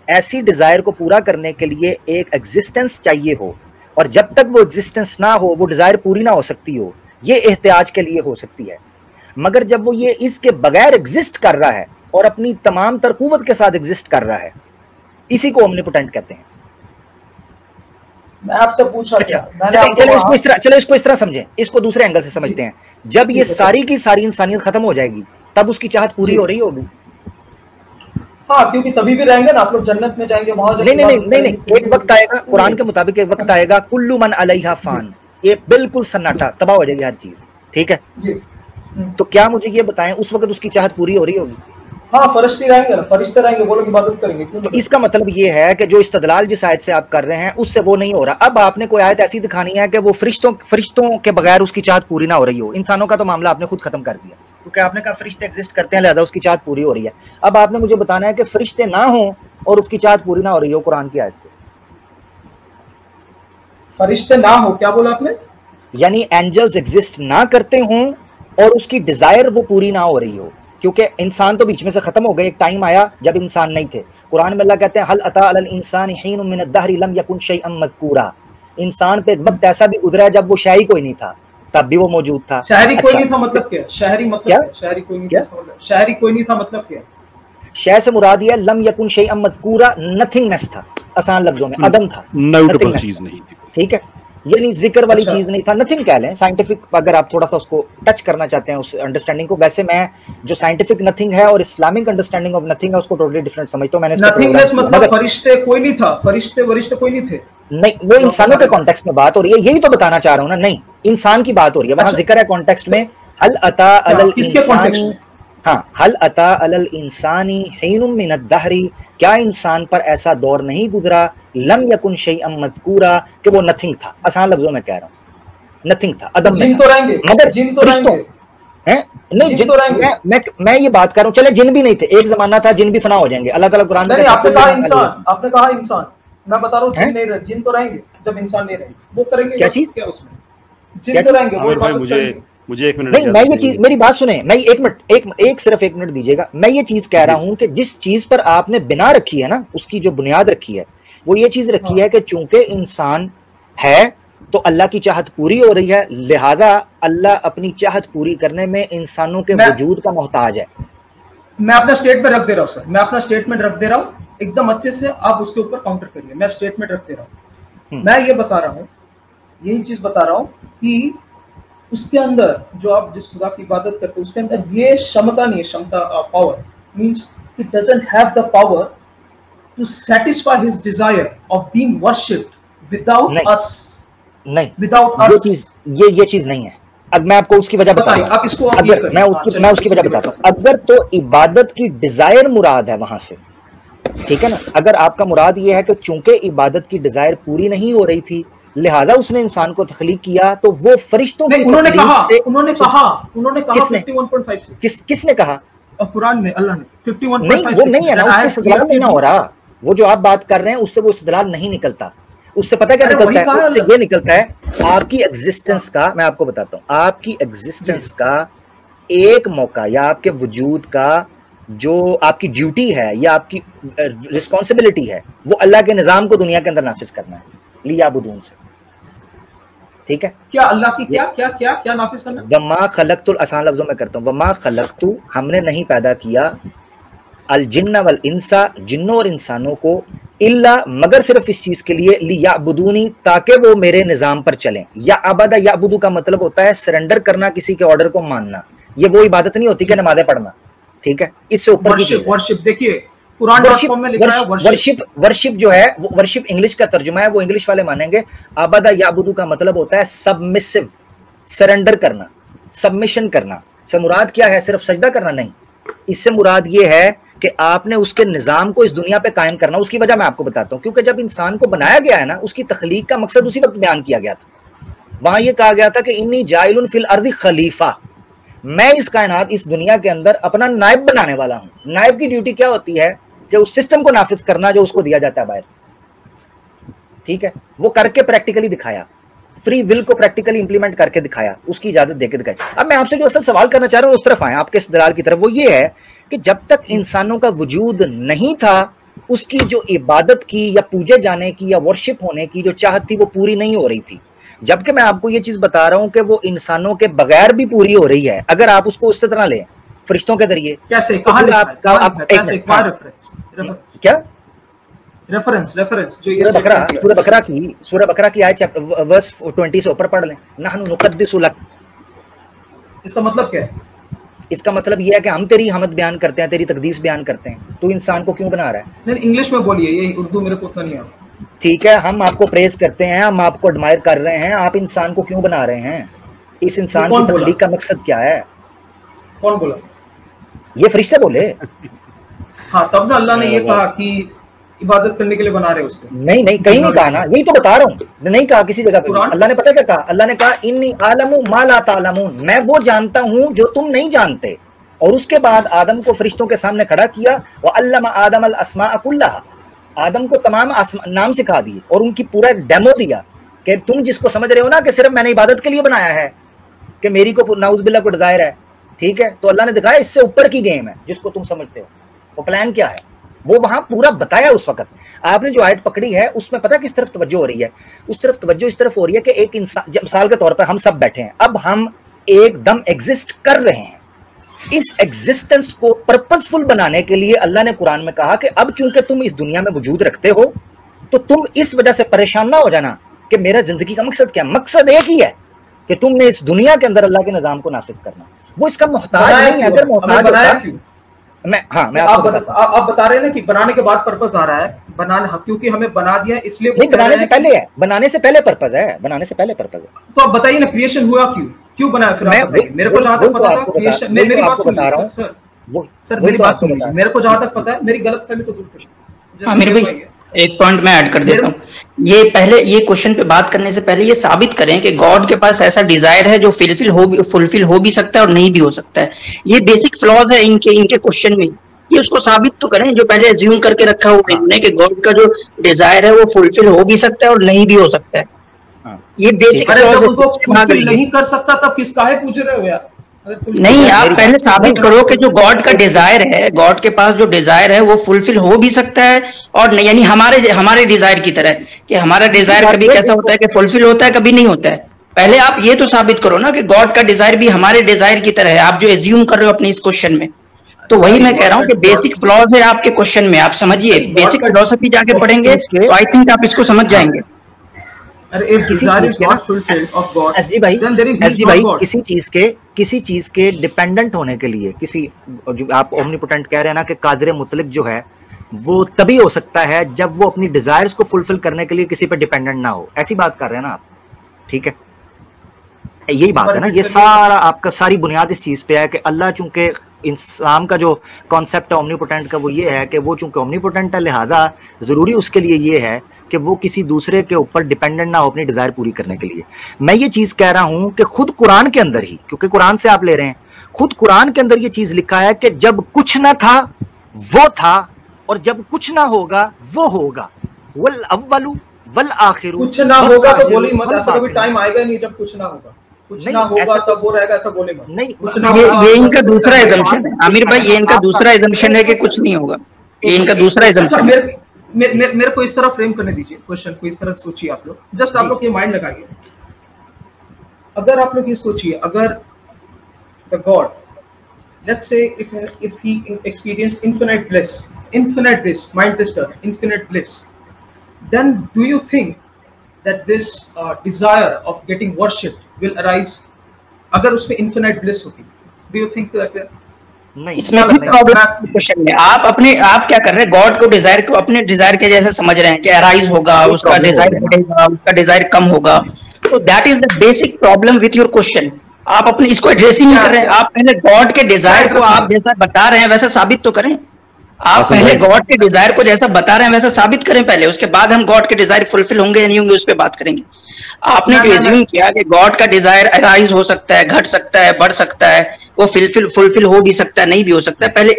ऐसी डिज़ायर को पूरा करने के लिए एक एग्जिस्टेंस चाहिए हो, और जब तक वो एग्जिस्टेंस ना हो वो डिज़ायर पूरी ना हो सकती हो। ये एहतियाज के लिए हो सकती है, मगर जब वो ये इसके बगैर एग्जिस्ट कर रहा है और अपनी तमाम तर कुव्वत के साथ एग्जिस्ट कर रहा है, इसी को ओमनीपोटेंट कहते हैं। मैं आपसे पूछ रहा था, चलो इसको इस तरह समझें, इसको दूसरे एंगल से समझते हैं। जब ये सारी की सारी इंसानियत खत्म हो जाएगी तब उसकी चाहत पूरी हो रही होगी। हाँ, क्योंकि तभी भी रहेंगे ना, आप लोग जन्नत में जाएंगे, वहां नहीं, एक वक्त आएगा, कुरान के मुताबिक एक वक्त आएगा, कुल्लु मन अलैहा फान, ये बिल्कुल सन्नाटा, तबाह हो जाएगी हर चीज, ठीक है जी। तो क्या मुझे ये बताएं उस वक्त उसकी चाहत पूरी हो रही होगी? हाँ, फरिश्ते रहेंगे ना, फरिश्ते रहेंगे, वो लोग इबादत करेंगे। तो इसका मतलब ये है कि जो इस्तदलाल जिस आयत से आप कर रहे हैं उससे वो नहीं हो रहा। अब आपने कोई आयत ऐसी दिखानी है कि वो फरिश्तों के बगैर उसकी चाहत पूरी ना हो रही हो। इंसानों का तो मामला आपने खुद खत्म कर दिया, क्योंकि आपने कहा फरिश्ते एग्जिस्ट करते हैं लिहाजा उसकी चाहत पूरी हो रही है। अब आपने मुझे बताना है कि फरिश्ते ना हो और उसकी चाहत पूरी ना हो रही हो कुरान की आयत से। फरिश्ते ना हो, क्या बोला आपने? यानी एंजल्स एग्जिस्ट ना करते हों और उसकी डिजायर वो पूरी ना हो रही हो, क्योंकि इंसान तो बीच में से खत्म हो गए। एक टाइम आया जब इंसान नहीं थे। कुरान में अल्लाह कहते हैं हल अता अलल इंसानी हीनुम मिन अद-दहरि लम यकुन शैअन मज़कूरा, इंसान पे एक वक्त ऐसा भी गुजरा जब वो शैई कोई नहीं था, तब भी वो मौजूद था। शहरी कोई नहीं था मतलब क्या? शहरी मतलब क्या? शहरी कोई नहीं था, शहरी कोई नहीं था मतलब क्या? शय से मुराद ये लम यकुन शैअन मज़कूरा, नथिंगनेस था, आसान लफ्जों में अदम था, नोटेबल चीज नहीं थी, ठीक है, यानी जिक्र वाली चीज नहीं था, नथिंग कह लें साइंटिफिक, अगर आप थोड़ा सा उसको टच करना चाहते हैं उस अंडरस्टैंडिंग को। वैसे मैं जो साइंटिफिक नथिंग है और इस्लामिक अंडरस्टैंडिंग ऑफ नथिंग है उसको टोटली डिफरेंट समझता हूं। मैंने नथिंगनेस मतलब फरिश्ते कोई नहीं था, फरिश्ते वरिश्ते कोई नहीं थे, नहीं, वो इंसानों के कॉन्टेक्स्ट में बात हो रही है, यही तो बताना चाह रहा हूं ना, नहीं इंसान की बात हो रही है, वहां जिक्र है कॉन्टेक्स्ट में, हल अता अलल इंसानी, हाँ, हल अता अलल इंसानी हीनुम मिन अद-दहरी, क्या इंसान पर ऐसा दौर नहीं गुजरा, लम यकुन शैअन मज़कूरा, कि वो नथिंग था, आसान लफ्जों में कह रहा हूं, नथिंग था, अदम जिन तो रहेंगे, मगर जिन तो फरिश्तों हैं नहीं, जिन तो रहेंगे, मैं ये बात कर रहा हूं, चले जिन भी नहीं थे, एक जमाना था जिन भी फना हो जाएंगे, अल्लाह ताला कुरान में, आपने कहा इंसान, आपने कहा इंसान, मैं बता रहा हूं जिन तो रहेंगे, जब इंसान नहीं रहेंगे वो करेंगे क्या चीज, क्या उसमें जिन तो रहेंगे वो भाई, मुझे एक मिनट, नहीं, मैं ये चीज, मेरी बात सुने, मैं सिर्फ एक मिनट दीजिएगा, मैं ये चीज कह रहा हूं कि जिस चीज पर आपने बिना रखी है ना, उसकी जो बुनियाद रखी है, वो ये चीज रखी है कि चूंकि इंसान है तो अल्लाह की चाहत पूरी हो रही है, लिहाजा अल्लाह अपनी चाहत पूरी करने में इंसानों के वजूद का मोहताज है। मैं अपना स्टेटमेंट रख दे रहा हूँ सर, मैं अपना स्टेटमेंट रख दे रहा हूँ एकदम अच्छे से, आप उसके ऊपर काउंटर करिए, मैं स्टेटमेंट रख दे रहा हूँ, मैं ये बता रहा हूँ, यही चीज बता रहा हूँ कि उसके अंदर जो आप जिस खुदा की इबादत करते हो उसके अंदर ये क्षमता नहीं है, क्षमता power means he doesn't have the power to satisfy his desire of being worshipped without us, नहीं, विदाउट अस, ये चीज नहीं है। अब मैं आपको उसकी वजह बताता हूं, आप इसको अगर मैं उसकी वजह बताता हूं, अगर तो इबादत की डिजायर मुराद है वहां से, ठीक है ना, अगर आपका मुराद ये है कि चूंकि इबादत की डिजायर पूरी नहीं हो रही थी लिहाजा उसने इंसान को तख्लीक किया, तो वो फरिश्तों की उन्होंने कहा 51.5 से किसने कहा, कुरान में अल्लाह ने 51.5 नहीं, वो नहीं है ना, उससे इस्तेदलाल नहीं हो रहा, वो जो आप बात कर रहे हैं उससे वो इस्तेदलाल नहीं निकलता, उससे पता क्या निकलता है, उससे ये निकलता है आपकी एग्जिस्टेंस का, मैं आपको बताता हूँ, आपकी एग्जिस्टेंस का एक मौका या आपके वजूद का जो आपकी ड्यूटी है या आपकी रिस्पॉन्सिबिलिटी है, वो अल्लाह के निज़ाम को दुनिया के अंदर नाफिज करना है, लियाबुदून से, ठीक है, क्या अल्लाह की क्या क्या क्या क्या नाफिज करना, वमा खलक़तुल, आसान लफ्जों में करता हूँ, वमा खलक़तु, हमने नहीं पैदा किया, अल जिन्न वल इंसा, जिन्नों और इंसानों को, इल्ला, मगर सिर्फ इस चीज के लिए, लियाबुदूनी, ताकि वो मेरे निजाम पर चलें, या अबदा याबुदू का मतलब होता है सरेंडर करना, किसी के ऑर्डर को मानना, ये वो इबादत नहीं होती कि नमाज़ें पढ़ना, ठीक है, इससे ऊपर की चीज, वर्शिप, देखिए कुरान में लिखा है वर्शिप जो है, वो वर्शिप इंग्लिश का तर्जुमा है, वो इंग्लिश वाले मानेंगे, अबदा याबुदू का मतलब होता है सबमिसिव, सरेंडर करना, सबमिशन करना, से मुराद क्या है, सिर्फ सजदा करना नहीं, इससे मुराद ये है कि आपने उसके निजाम को इस दुनिया पे कायम करना। उसकी वजह मैं आपको बताता हूँ, क्योंकि जब इंसान को बनाया गया है ना, उसकी तख्लीक का मकसद उसी वक्त बयान किया गया था, वहां ये कहा गया था कि इन्नी जाइलुन फिल अर्दी खलीफा, मैं इस कायनात, इस दुनिया के अंदर अपना नायब बनाने वाला हूं। नायब की ड्यूटी क्या होती है कि उस सिस्टम को नाफिज करना जो उसको दिया जाता है बाहर, ठीक है, वो करके प्रैक्टिकली दिखाया, फ्री विल को प्रैक्टिकली इंप्लीमेंट करके दिखाया, उसकी इजाजत देके दिखाई। अब मैं आपसे जो असल सवाल करना चाह रहा हूं उस तरफ आए, आपके इस्तेदलाल की तरफ, वो ये है कि जब तक इंसानों का वजूद नहीं था, उसकी जो इबादत की या पूजे जाने की या वर्शिप होने की जो चाहत थी वो पूरी नहीं हो रही थी, जबकि मैं आपको ये चीज बता रहा हूं कि वो इंसानों के बगैर भी पूरी हो रही है, अगर आप उसको उस तरह लें, फरिश्तों के जरिए। कैसे, क्या रेफरेंस जो सूरह बकरा की आयत वर्स 20 से ऊपर पढ़ लें, नहनु नुक़द्दिसु लक, इसका मतलब क्या है? इसका मतलब यह है कि हम तेरी हमद बयान करते हैं, तेरी तकदीस बयान करते हैं, तू इंसान को क्यों बना रहा है? नहीं, इंग्लिश में बोलिए, ये उर्दू मेरे को उतना नहीं आता। ठीक है, हम आपको प्रेज करते हैं, हम आपको एडमायर कर रहे हैं, आप इंसान को क्यों बना रहे हैं? इस इंसान की तख्लीक का मकसद क्या है? कौन बोला? ये फरिश्ते बोले। हाँ, तब ना अल्लाह ने ये कहा कि इबादत करने के लिए बना रहे उसको। नहीं, कहीं नहीं कहा ना, यही तो बता रहा हूँ, नहीं कहा किसी जगह पे। अल्लाह ने पता क्या कहा? अल्लाह ने कहा इन्नी आलमु मा ला तालमून, मैं वो जानता हूँ जो तुम नहीं जानते। और उसके बाद आदम को फरिश्तों के सामने खड़ा किया, व अल्लमा आदम अल अस्मा कुल्लाहा, आदम को तमाम नाम सिखा दिए और उनकी पूरा डेमो दिया कि तुम जिसको समझ रहे हो ना कि सिर्फ मैंने इबादत के लिए बनाया है, कि मेरी को नाउज़ बिल्लाह को डिजायर है, ठीक है, तो अल्लाह ने दिखाया इससे ऊपर की गेम है जिसको तुम समझते हो। वो प्लान क्या है वो वहां पूरा बताया उस वक्त। आपने जो आयत पकड़ी है उसमें पता किस तरफ तवज्जो हो रही है? उस तरफ तवज्जो इस तरफ हो रही है कि एक इंसान, मिसाल के तौर पर हम सब बैठे हैं, अब हम एकदम एग्जिस्ट कर रहे हैं, इस एग्जिस्टेंस को पर्पसफुल बनाने के लिए अल्लाह ने कुरान में कहा कि अब चूंकि तुम इस दुनिया में वजूद रखते हो तो तुम इस वजह से परेशान ना हो जाना कि मेरा जिंदगी का मकसद क्या। मकसद एक ही है कि तुमने इस दुनिया के अंदर अल्लाह के निजाम को नाफिज करना। वो इसका मोहताज नहीं है। अगर मोहताज होता, मैं आपको आप बता रहे हैं ना कि बनाने के बाद पर्पस आ रहा है, बनाने क्योंकि हमें बना दिया इसलिए। नहीं, बनाने से पहले है, बनाने से पहले पर्पस है, बनाने से पहले पर्पस है। तो आप बताइए ना क्रिएशन हुआ क्यों बनाया फिर? मेरे को जहां तक पता था क्रिएशन, मेरी बात सुनिए सर, मेरी बात सुनिए, मेरे को जहां तक पता है, मेरी गलतफहमी को दूर करिए। आमिर भाई एक पॉइंट मैं ऐड कर देता हूँ। ये क्वेश्चन पे बात करने से पहले ये साबित करें कि गॉड के पास ऐसा डिजायर है जो फुलफिल हो भी सकता है और नहीं भी हो सकता है। ये बेसिक फ्लॉज है इनके क्वेश्चन में। ये उसको साबित तो करें जो पहले अज्यूम करके रखा हुआ है कि गॉड का जो डिजायर है वो फुलफिल हो भी सकता है और नहीं भी हो सकता है। ये बेसिक फ्लॉज नहीं कर सकता तब किस काहे पूछ रहे हो यार? नहीं, आप पहले साबित करो कि जो गॉड का डिजायर है, गॉड के पास जो डिजायर है वो फुलफिल हो भी सकता है और नहीं, यानी हमारे डिजायर की तरह कि हमारा डिजायर कभी कैसा होता है कि फुलफिल होता है, कभी नहीं होता है। पहले आप ये तो साबित करो ना कि गॉड का डिजायर भी हमारे डिजायर की तरह है, आप जो एज्यूम कर रहे हो अपने इस क्वेश्चन में। तो वही मैं कह रहा हूँ कि बेसिक फ्लॉज है आपके क्वेश्चन में। आप समझिए, बेसिक फिलोसफी जाके पढ़ेंगे तो आई थिंक आप इसको समझ जाएंगे। किसी चीज के डिपेंडेंट होने के लिए, किसी आप ओमनीपोटेंट कह रहे हैं ना कि कादिर मुतलक जो है वो तभी हो सकता है जब वो अपनी डिजायर्स को फुलफिल करने के लिए किसी पे डिपेंडेंट ना हो। ऐसी बात कर रहे हैं ना आप, ठीक है? यही बात है ना। ये सारा आपका सारी बुनियाद इस चीज पे है कि अल्लाह चूंकि इस्लाम का जो कॉन्सेप्ट है ओमनीपोटेंट का वो ये है कि वो चूंकि ओमनीपोटेंट है लिहाजा जरूरी उसके लिए ये है कि वो किसी दूसरे के ऊपर डिपेंडेंट ना हो अपनी डिजायर पूरी करने के लिए। मैं ये चीज कह रहा हूं कि खुद कुरान के अंदर ही, क्योंकि कुरान से आप ले रहे हैं, खुद कुरान के अंदर ये चीज लिखा है कि जब कुछ ना था वो था और जब कुछ ना होगा वो होगा। वल अव्वलु वल आखिरु। कुछ ना होगा तो बोली मत, ऐसा कभी टाइम आएगा नहीं जब कुछ ना होगा। कुछ ना होगा तब वो रहेगा, ऐसा बोले मत। नहीं, ये इनका दूसरा एजम्पशन है आमिर भाई, ये इनका दूसरा एजम्पशन है कि कुछ नहीं होगा। ये इनका दूसरा एजम्पशन है। मेरे को इस तरह फ्रेम करने दीजिए क्वेश्चन को, इस तरह सोचिए आप लोग। जस्ट आप लोग ये माइंड लगाइए। अगर आप लोग ये सोचिए, अगर the God, let's say if he experienced infinite bliss, mind this term, infinite bliss, then do you think that this desire of getting worshipped will arise? अगर उसमें infinite bliss होती, do you think that? नहीं, इसमें भी problem question में आप क्या कर रहे हैं? गॉड को डिजायर को अपने डिजायर के जैसे समझ रहे हैं कि अराइज होगा, उसका डिजायर बढ़ेगा, उसका डिजायर कम होगा। तो that is the basic problem with your question. आप अपने इसको एड्रेस ही नहीं कर रहे हैं। आप पहले गॉड के डिजायर को आप जैसा बता रहे हैं वैसा साबित तो करें। आप पहले गॉड के डिजायर को जैसा बता रहे हैं वैसा साबित करें पहले, उसके बाद हम गॉड के डिजायर फुलफिल होंगे या नहीं होंगे उस पर बात करेंगे। आपने जो एज्यूम किया कि गॉड का डिजायर अराइज हो सकता है, घट सकता है, बढ़ सकता है, वो फुलफिल हो भी सकता है, नहीं भी हो सकता है, पहले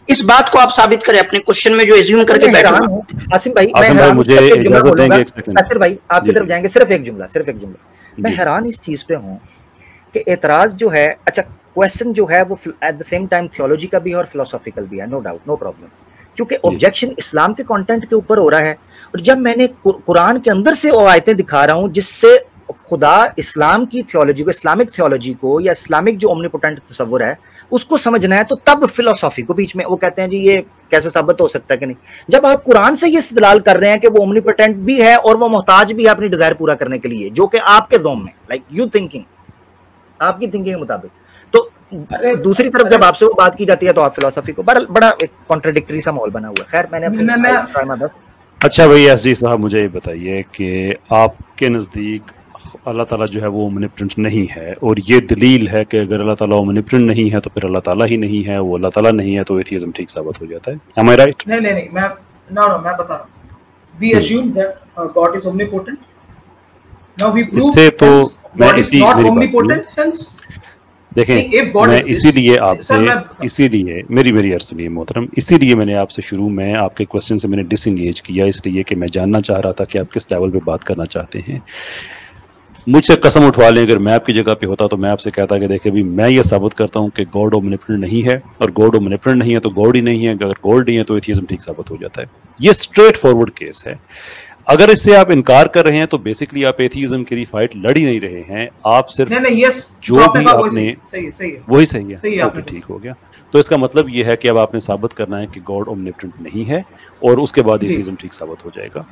इस बात को आप साबित करें अपने क्वेश्चन में जो एज्यूम करके बैठे हो। आसिम भाई मुझे इजाजत देंगे एक सेकंड? नासिर भाई आपकी तरफ जाएंगे, सिर्फ एक जुमला। मैं हैरान इस चीज पे हूँ कि एतराज जो है, अच्छा क्वेश्चन जो है वो at the same time theology का भी है और फिलोसॉफिकल भी है, नो डाउट, नो प्रॉब्लम, क्योंकि ऑब्जेक्शन इस्लाम के कंटेंट के ऊपर हो रहा है। और जब मैंने कुरान के अंदर से वो आयतें दिखा रहा हूँ जिससे खुदा इस्लाम की थियोलॉजी को, इस्लामिक थियोलॉजी को या इस्लामिक जो ओमनीपोटेंट तस्वुर है उसको समझना है, तो तब फिलोसॉफी को बीच में वो कहते हैं जी ये कैसे साबित हो सकता है कि नहीं। जब आप कुरान से ये इस्तेदलाल कर रहे हैं कि वो ओमनीपोटेंट भी है और वो मोहताज भी है अपनी डिजायर पूरा करने के लिए, जो कि आपके ज़ोम में, लाइक यू थिंकिंग, आपकी थिंकिंग के मुताबिक, तो दूसरी तरफ जब आपसे वो बात की जाती है तो आप फिलोसफी को बड़ा एक कॉन्ट्राडिक्टरी सा माहौल बना हुआ है। खैर मैंने अच्छा भाई एसजी साहब मुझे ये बताइए कि आपके नज़दीक अल्लाह ताला जो है वो ओमनिपोटेंट नहीं है, और ये दलील है कि अगर अल्लाह ताला ओमनिपोटेंट नहीं है तो फिर अल्लाह ताला ही नहीं है, वो अल्लाह ताला नहीं है, तो एथियज्म ठीक साबित हो जाता है। Am I right? नहीं मैं बता रहा हूं। We assume that God is omnipotent. Now we prove इससे तो मैं इसी देखें, मैं इसीलिए आपसे, इसीलिए मेरी अर्ज सुनिए मोहतरम, इसीलिए मैंने आपसे शुरू में आपके क्वेश्चन से मैंने डिसएंगेज किया, इसलिए कि मैं जानना चाह रहा था कि आप किस लेवल पे बात करना चाहते हैं। मुझसे कसम उठवा लें अगर मैं आपकी जगह पे होता तो मैं आपसे कहता कि देखिए भी मैं ये साबित करता हूँ कि गॉड ओमनिपोटेंट नहीं है, और गॉड ओमनिपोटेंट नहीं है तो गॉड ही नहीं है, अगर गॉड नहीं है तो एथियज्म ठीक साबित हो जाता है। ये स्ट्रेट फॉरवर्ड केस है। अगर इससे आप इनकार कर रहे हैं तो बेसिकली आप एथीज्म के लिए फाइट लड़ ही नहीं रहे हैं, आप सिर्फ नहीं यस जो भी आपने सही है वही सही है। ओके ठीक हो गया। तो इसका मतलब ये है कि अब आपने साबित करना है कि गॉड ओमनिपोटेंट नहीं है और उसके बाद एथीज्म ठीक साबित हो जाएगा।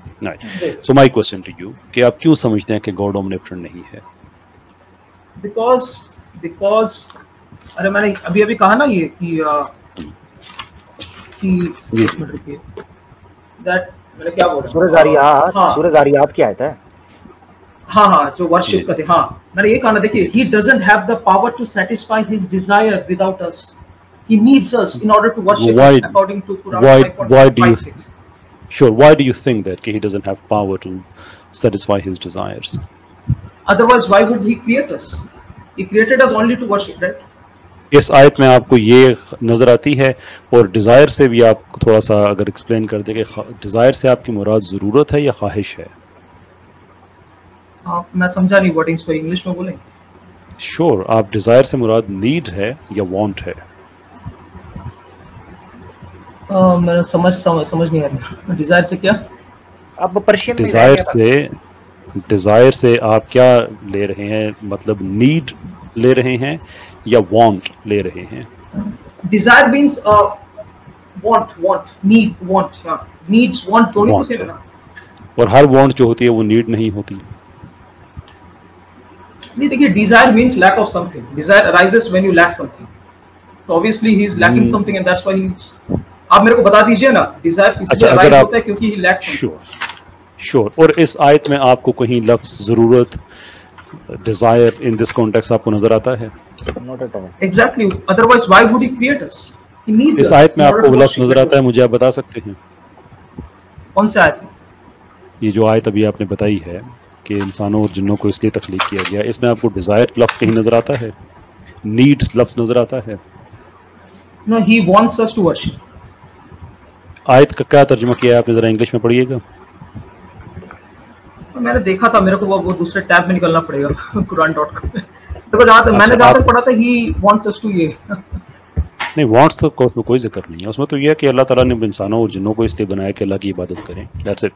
So my question to you कि आप क्यों समझते हैं कि गॉड ओमनिपोटेंट नहीं है? बिकॉज अरे मैंने अभी कहा ना ये कि दैट मैंने क्या बोला, सूरह ज़ारियात की आयत है। हाँ जो वर्शिप करते, हाँ मैंने ये कहा ना, देखिए he doesn't have the power to satisfy his desire without us. He needs us in order to worship him according to Quran 5:6. Sure, why do you think that he doesn't have power to satisfy his desires? Otherwise why would he create us? He created us only to worship, right? इस आयत में आपको ये नजर आती है, और Dzire से भी आप थोड़ा सा अगर एक्सप्लेन कर दें कि डिजायर से आपकी मुराद जरूरत है या ख्वाहिश है? मैं समझा नहीं, वर्डिंग्स को इंग्लिश में बोलें। श्योर, आप डिजायर से मुराद नीड है या वांट है? मैं समझ नहीं आ रही, डिजायर से क्या? आप पर्शियन में डिजायर से आप क्या ले रहे हैं, मतलब नीड ले रहे हैं या वांट ले रहे हैं? Desire means want needs want दोनों को सेम है। और हर वांट जो होती है वो नीड नहीं होती। नहीं, देखिए desire means lack of something, desire arises when you lack something, तो obviously he is lacking something and that's why he needs. आप मेरे को बता दीजिए ना, डिजायर किससे अराइज होता है क्योंकि ही लैक्स समथिंग। श्योर, और इस आयत में आपको कहीं लफ्ज जरूरत, डिजायर इन दिस कॉन्टेक्स्ट आपको नजर आता है? Not at all. Exactly. Otherwise, why would he create us? He needs us. इस आयत में आपको लफ्ज नजर आता है, मुझे आप बता सकते हैं? कौन सी आयत है? ये जो आयत अभी आपने बताई है कि इंसानों और जिन्नों को इसलिए तख्लीक किया गया, इसमें आपको डिजायर लफ्ज कहीं नजर आता है? नीड लफ्ज नजर आता है? No, he wants us to worship. आयत का क्या तर्जुमा किया है आपने, जरा इंग्लिश में पढ़िएगा। मैंने देखा था, मेरे को वो दूसरे टैब में निकलना पड़ेगा quran.com। तो मैंने जहाँ तक पढ़ा था he wants us to ये नहीं, वांट्स तो कोई जिक्र नहीं है उसमें, तो ये है कि अल्लाह ताला ने इंसानों और जिन्नों को इसलिए बनाया कि अल्लाह की इबादत करें, दैट्स इट।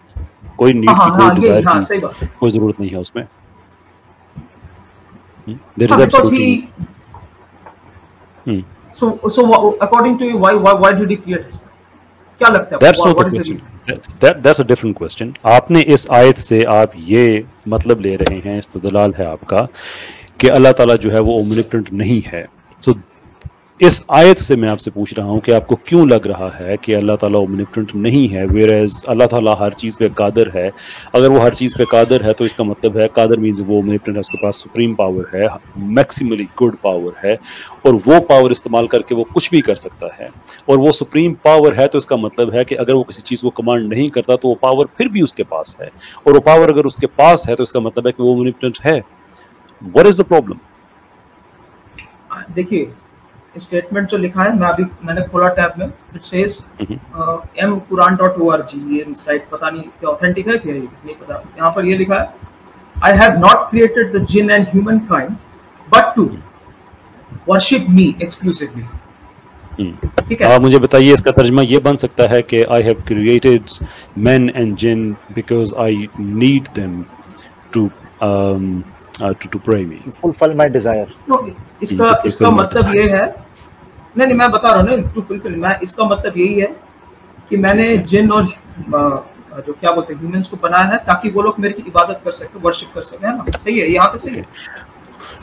कोई नीड की, कोई डिजायर की कोई जरूरत नहीं है उसमें। There is absolutely so according to you why did he create us? क्या लगता है? That's a different question. आपने इस आयत से आप ये मतलब ले रहे हैं, इस्तदलाल है आपका कि अल्लाह ताला जो है वो ओमनिपोटेंट नहीं है। सो इस आयत से मैं आपसे पूछ रहा हूँ कि आपको क्यों लग रहा है कि अल्लाह ताला ओमनिपोटेंट नहीं है, वेयरएज अल्लाह ताला हर चीज़ पे कादर है। अगर वो हर चीज़ पे कादर है तो इसका मतलब है कादर मीन्स वो ओमनिपोटेंट है, उसके पास सुप्रीम पावर है, मैक्सिमली गुड पावर है, और वो पावर इस्तेमाल करके वो कुछ भी कर सकता है। और वो सुप्रीम पावर है तो इसका मतलब है कि अगर वो किसी चीज़ को कमांड नहीं करता तो वो पावर फिर भी उसके पास है, और वो पावर अगर उसके पास है तो इसका मतलब है कि वो ओमनिपोटेंट है। What is the problem? देखिए स्टेटमेंट जो लिखा है, मैंने खोला टैब में, इट सेज mquran.org, ये साइट पता नहीं क्या ऑथेंटिक है क्या, ये नहीं पता। यहाँ पर ये लिखा है, I have not created the जिन and humankind but to worship me exclusively. ठीक है, आप मुझे बताइए इसका तर्जुमा ये बन सकता है कि I have created men and जिन because I need them to to pray me, fulfill my desire. No, इसका मतलब ये है, नहीं मैं बता रहा हूँ ना, टू फुलफिल, मैं इसका मतलब यही है कि मैंने जिन और जो क्या बोलते हैं ह्यूमंस को बनाया है ताकि वो लोग मेरी इबादत कर सके, वर्शिप कर सके, है ना? सही है, यहाँ पे सही है।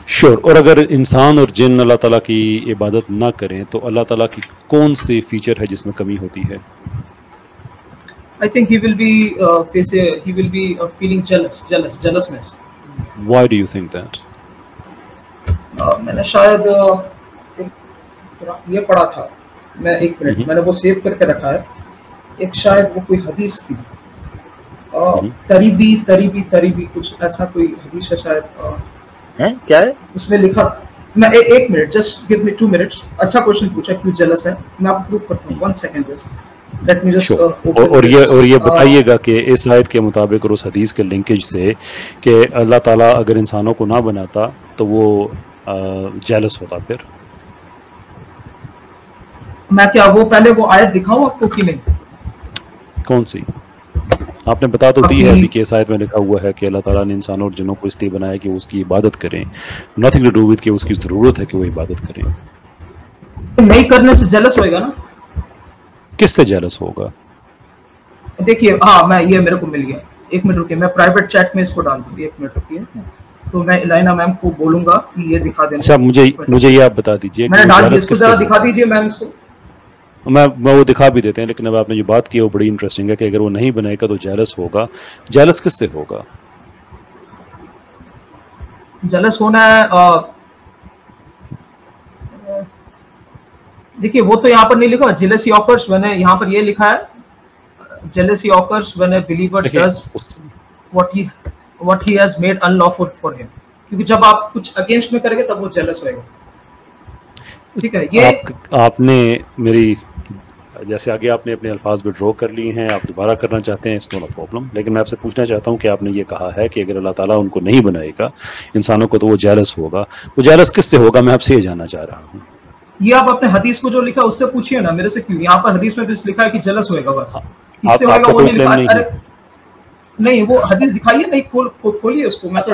श्योर। और अगर इंसान और जिन अल्लाह ताला की इबादत ना करें तो अल्लाह ताला की कौन सी फीचर है जिसमें कमी होती है? I think he will be feeling jealousness. Why do you think that? मैंने शायद ये पढ़ा था, मैं एक मिनट, मैंने वो सेव करके रखा है, एक शायद वो कोई हदीस थी, तरीबी कुछ ऐसा कोई हदीस है शायद, है क्या है उसमें लिखा। मैं एक minute, just give me 2 minutes. अच्छा क्वेश्चन पूछा, क्यों जेलस है, मैं आपको प्रूफ करता हूँ, 1 सेकंड जस्ट। और ये बताइएगा कि इस आयत के मुताबिक और उस हदीस के लिंकेज से कि अल्लाह ताला अगर इंसानों को ना बनाता तो वो जेलस होता, फिर मैं क्या वो पहले वो आयत दिखाऊं आपको कि नहीं? कौन सी? आपने बता तो दी है अभी कि इस आयत में लिखा हुआ है कि अल्लाह ताला ने इंसानों और जिन्नों को इसलिए बनाया कि वो उसकी इबादत करें, नथिंग टू डू विद कि उसकी ज़रूरत है कि वो इबादत करें। नहीं करने से जेलस होएगा ना? किससे जेलस होगा? देखिए, हाँ, मैं ये मेरे को मिल गया, एक मिनट रुकिए, मैं प्राइवेट चैट में इसको डाल दूंगी, एक मिनट रुकिए, तो मैं इलाइना मैम को बोलूंगा कि ये दिखा देना। अच्छा, मुझे ये आप बता दीजिए, मैंने डाल दिया, इसको जरा दिखा दीजिए मैम इसको। मैं वो दिखा भी देते हैं, लेकिन अब आपने जो बात की वो बड़ी इंटरेस्टिंग है कि अगर वो नहीं बनाएगा तो जेलस होगा। जेलस किससे होगा? जेलस होना है, देखिए वो तो यहाँ पर नहीं लिखा, जेलसी ऑकर्स, मैंने यहाँ पर ये लिखा है, jealousy occurs when a believer does what he has made unlawful for him, क्योंकि जब आप कुछ अगेंस्ट में करेंगे तब वो जेलस होएगा। ठीक है, ये आपने मेरी जैसे आगे आपने अपने अल्फाज में ड्रॉ कर लिए हैं, आप दोबारा करना चाहते हैं, इसको नो प्रॉब्लम, लेकिन मैं आपसे पूछना चाहता हूं कि आपने ये कहा है कि अगर अल्लाह ताला उनको नहीं बनाएगा इंसानों को तो वो जेलस होगा। वो जेलस किससे होगा, मैं आपसे ये जानना चाह रहा हूँ। ये आप अपने हदीस को जो लिखा उससे पूछिए ना, मेरे से क्यों? यहाँ पर हदीस में बस लिखा है कि जेलस होएगा, बस किससे होएगा वो नहीं लिखा। अरे नहीं, वो हदीस दिखाइए, नहीं खोलिए उसको, मैं तो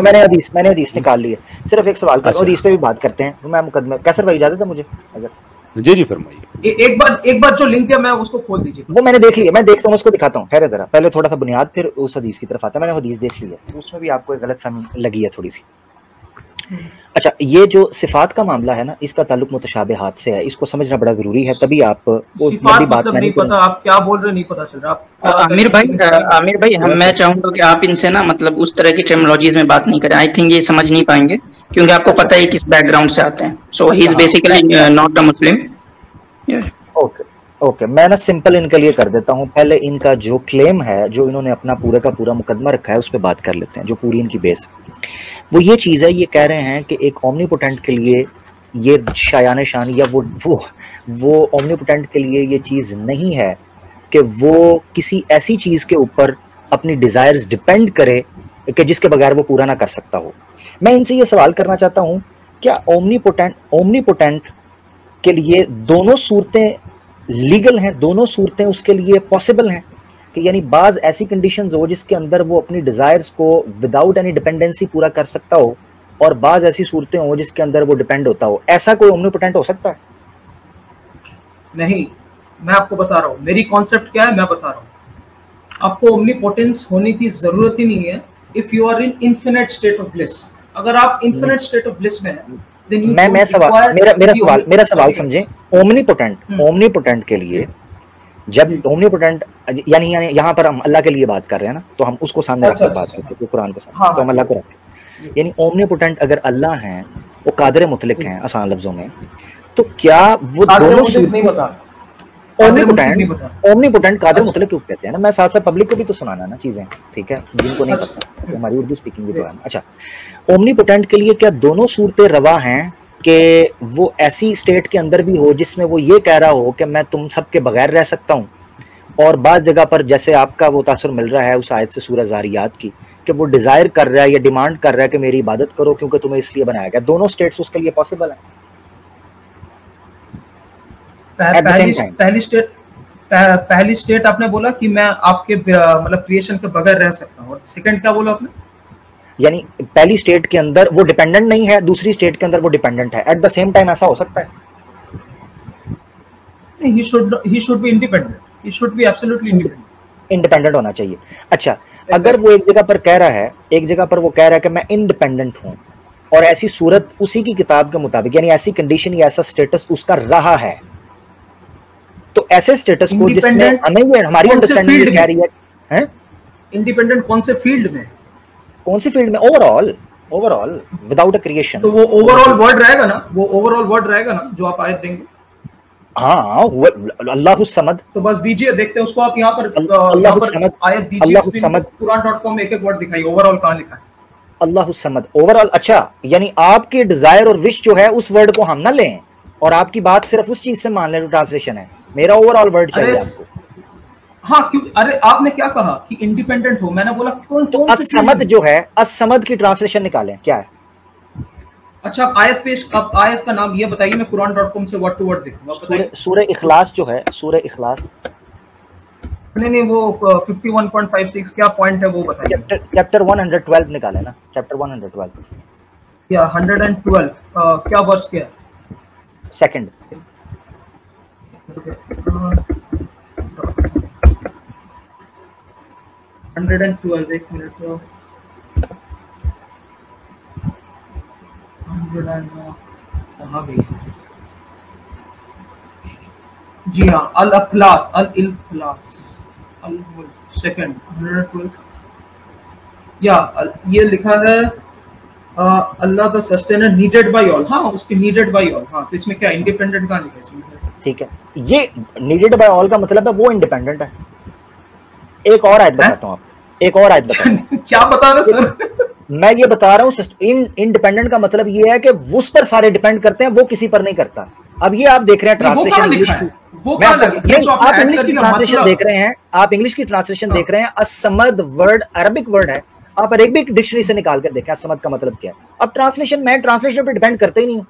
मैंने हदीस निकाल ली है। सिर्फ एक सवाल कर, हदीस पे भी बात करते हैं, मैं मुकदमे कैसर भाई इजाजत है मुझे? अगर जी फरमाइए। एक बार जो लिंक है मैं उसको खोल दीजिए। वो मैंने देख लिया, मैं देखता हूँ, उसको दिखाता हूँ। ठहरे जरा, पहले थोड़ा सा बुनियाद, फिर उस हदीस की तरफ आता है। मैंने हदीस देख ली है, उसमें भी आपको एक गलतफहमी लगी है थोड़ी सी। अच्छा, ये जो सिफात का मामला है ना, इसका ताल्लुक मुतशाबिहात से है, इसको समझना बड़ा जरूरी है, तभी आप बात नहीं पता आप क्या बोल रहे, नहीं पता चल रहा। आमिर भाई मैं चाहूंगा कि आप इनसे ना मतलब उस तरह की टर्मिनोलॉजीज में बात नहीं करें। आई थिंक ये समझ नहीं पाएंगे, क्योंकि आपको पता है किस बैकग्राउंड से आते हैं। So he is basically not a Muslim. Okay, मैं ना सिंपल इनके लिए कर देता हूँ। पहले इनका जो क्लेम है, जो इन्होंने अपना पूरा का पूरा मुकदमा रखा है, उस पर बात कर लेते हैं। जो पूरी इनकी बेस, वो ये चीज़ है, ये कह रहे हैं कि एक ओमनीपोटेंट के लिए ये शायान शान या वो ओमनीपोटेंट के लिए ये चीज़ नहीं है कि वो किसी ऐसी चीज़ के ऊपर अपनी डिज़ायर्स डिपेंड करे कि जिसके बगैर वो पूरा ना कर सकता हो। मैं इनसे ये सवाल करना चाहता हूँ, क्या ओमनीपोटेंट के लिए दोनों सूरतें लीगल हैं, दोनों सूरतें उसके लिए पॉसिबल हैं? कि यानी बाज ऐसी कंडीशंस हो जिसके अंदर वो अपनी डिजायर्स को विदाउट एनी डिपेंडेंसी पूरा कर सकता हो, और बाज ऐसी सूरतें हो जिसके अंदर वो डिपेंड होता हो। ऐसा कोई ओमनीपोटेंट हो सकता है? नहीं, मैं आपको बता रहा हूँ मेरी कॉन्सेप्ट क्या है, मैं बता रहा हूँ। आपको ओमनीपोटेंस होने की जरूरत ही नहीं है if you are in infinite state of bliss. अगर आप इन्फिनिट स्टेट ऑफ ब्लिस में हैं, मेरा सवाल समझें। ओमनीपोटेंट के लिए, जब ओमनीपोटेंट यानी यहाँ पर हम अल्लाह के लिए बात कर रहे हैं ना, तो हम उसको सामने रखकर बात करते हैं, कुरान के सामने, तो हम अल्लाह को रखते हैं। यानी ओमनीपोटेंट अगर अल्लाह हैं, वो कादिर मुतलक हैं आसान लफ्जों में, तो क्या वो दोनों ओमनीपोटेंट कादिर मुतलक क्यों कहते हैं ना? मैं साथ साथ पब्लिक को भी तो सुनाना ना चीजें, ठीक है, जिनको नहीं पता, हमारी उर्दू स्पीकिंग भी तो है। अच्छा, ओमनीपोटेंट के लिए क्या दोनों सूरतें रवा हैं कि वो ऐसी स्टेट के अंदर भी हो जिसमें वो ये कह रहा हो कि मैं तुम सबके बगैर रह सकता हूँ, और बाज़ जगह पर जैसे आपका वो तासुर मिल रहा है उस आयत से सूरह ज़ारियात की, कि वो डिज़ायर कर रहा है या डिमांड कर रहा है कि मेरी इबादत करो क्योंकि तुम्हें इसलिए बनाया गया। दोनों स्टेट्स उसके लिए पॉसिबल है? पहली स्टेट आपने बोला कि मैं आपके मतलब क्रिएशन के बगैर रह सकता हूँ, और सेकंड क्या बोला आपने? यानी पहली स्टेट के अंदर वो डिपेंडेंट नहीं है, दूसरी स्टेट के अंदर वो डिपेंडेंट है एट द सेम टाइम। ऐसा हो सकता है? नहीं, he should be independent. He should be absolutely independent. Independent होना चाहिए। अच्छा, अगर वो एक जगह पर कह रहा है, कि मैं इंडिपेंडेंट हूं, और ऐसी सूरत उसी की किताब के मुताबिक, यानी ऐसी कंडीशन या ऐसा स्टेटस उसका रहा है, तो ऐसे स्टेटस को जिसमें हमें ये हमारी अंडरस्टैंडिंग कह रही है, इंडिपेंडेंट कौन से फील्ड में? Overall without a creation. तो वो ओवरऑल वर्ड रहेगा ना, जो आप आयत देंगे। हाँ, अल्लाहु समद, तो बस दीजिए, देखते हैं उसको। आप यहाँ पर अल्लाहु समद, आयत दीजिए, अल्लाहु समद, कुरान.com एक वर्ड दिखाइए, ओवरऑल कहाँ लिखा है? अल्लाहु समद, ओवरऑल। अच्छा, यानी आपके डिजायर और विश जो है उस वर्ड को हम ना लें, और आपकी बात सिर्फ उस चीज से मान लें जो ट्रांसलेशन है। मेरा ओवरऑल वर्ड चाहिए आपको। हाँ, क्यों? अरे आपने क्या कहा कि इंडिपेंडेंट हो, मैंने बोला कौन असमद जो है, असमद की ट्रांसलेशन निकालें, क्या है? अच्छा, आप आयत का नाम ये बताइए, मैं कुरान.com से वर्ड टू वर्ड देखूंगा। सूरह इखलास जो है, सूरह इखलास नहीं वो 51.56 क्या पॉइंट है वो बताइए। चैप्टर 112 निकाले ना, चैप्टर 112 या 112 क्या वर्ष क्या है? सेकंड। 112 एक मिनट। 100 कहाँ गई? जी हाँ, अल अखलास अल सेकंड 112 या ये लिखा है Allah the sustainer needed by all. हाँ उसकी नीडेड बाय ऑल। हाँ तो इसमें क्या इंडिपेंडेंट का नहीं है इसमें। ठीक है, ये नीडेड बाय ऑल का मतलब है वो इंडिपेंडेंट है। एक और आयत बताता हूँ आप, एक और आयत बताता क्या बता रहे सर? मैं ये बता रहा हूँ इंडिपेंडेंट का मतलब ये है कि उस पर सारे डिपेंड करते हैं, वो किसी पर नहीं करता। अब ये आप देख रहे हैं ट्रांसलेशन इंग्लिश की, आप इंग्लिश की ट्रांसलेशन देख रहे हैं, आप इंग्लिश की ट्रांसलेशन देख रहे हैं। असमद वर्ड अरबिक वर्ड है, आप अरबिक डिक्शनरी से निकाल कर देखें असमद का मतलब क्या है। अब ट्रांसलेशन मैं ट्रांसलेशन पर डिपेंड करते ही नहीं हूँ।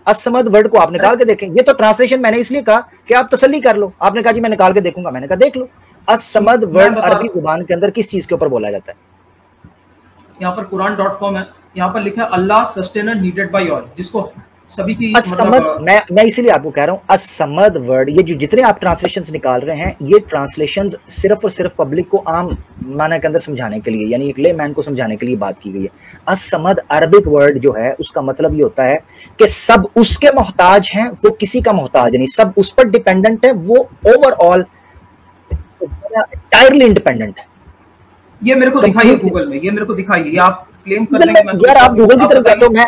असमद वर्ड को आप निकाल के देखें, ये तो ट्रांसलेशन मैंने इसलिए कहा कि आप तसल्ली कर लो। आपने कहा जी मैं निकाल के देखूंगा, मैंने कहा देख लो। असमद वर्ड अरबी जुबान के अंदर किस चीज के ऊपर बोला जाता है? यहाँ पर कुरान.com है, यहाँ पर लिखा है अल्लाह सस्टेनर नीडेड बाय ऑल, जिसको सभी की असमद मैं इसीलिए आपको कह रहा हूँ असमद वर्ड, ये जो जितने आप ट्रांसलेशंस निकाल रहे हैं ये ट्रांसलेशंस सिर्फ और सिर्फ पब्लिक को आम माना के अंदर समझाने के लिए, यानी एक ले मैन को समझाने के लिए बात की गई है। असमद अरबिक वर्ड जो है उसका मतलब ये होता है कि सब उसके मोहताज हैं, वो किसी का मोहताज नहीं, सब उस पर डिपेंडेंट है, वो ओवरऑल एंटायरली इंडिपेंडेंट है। ये मेरे को दिखाइए गूगल में, ये मेरे को दिखाइए। आप क्लेम कर रहे हैं यार, आप गूगल की तरफ जाते हो, मैं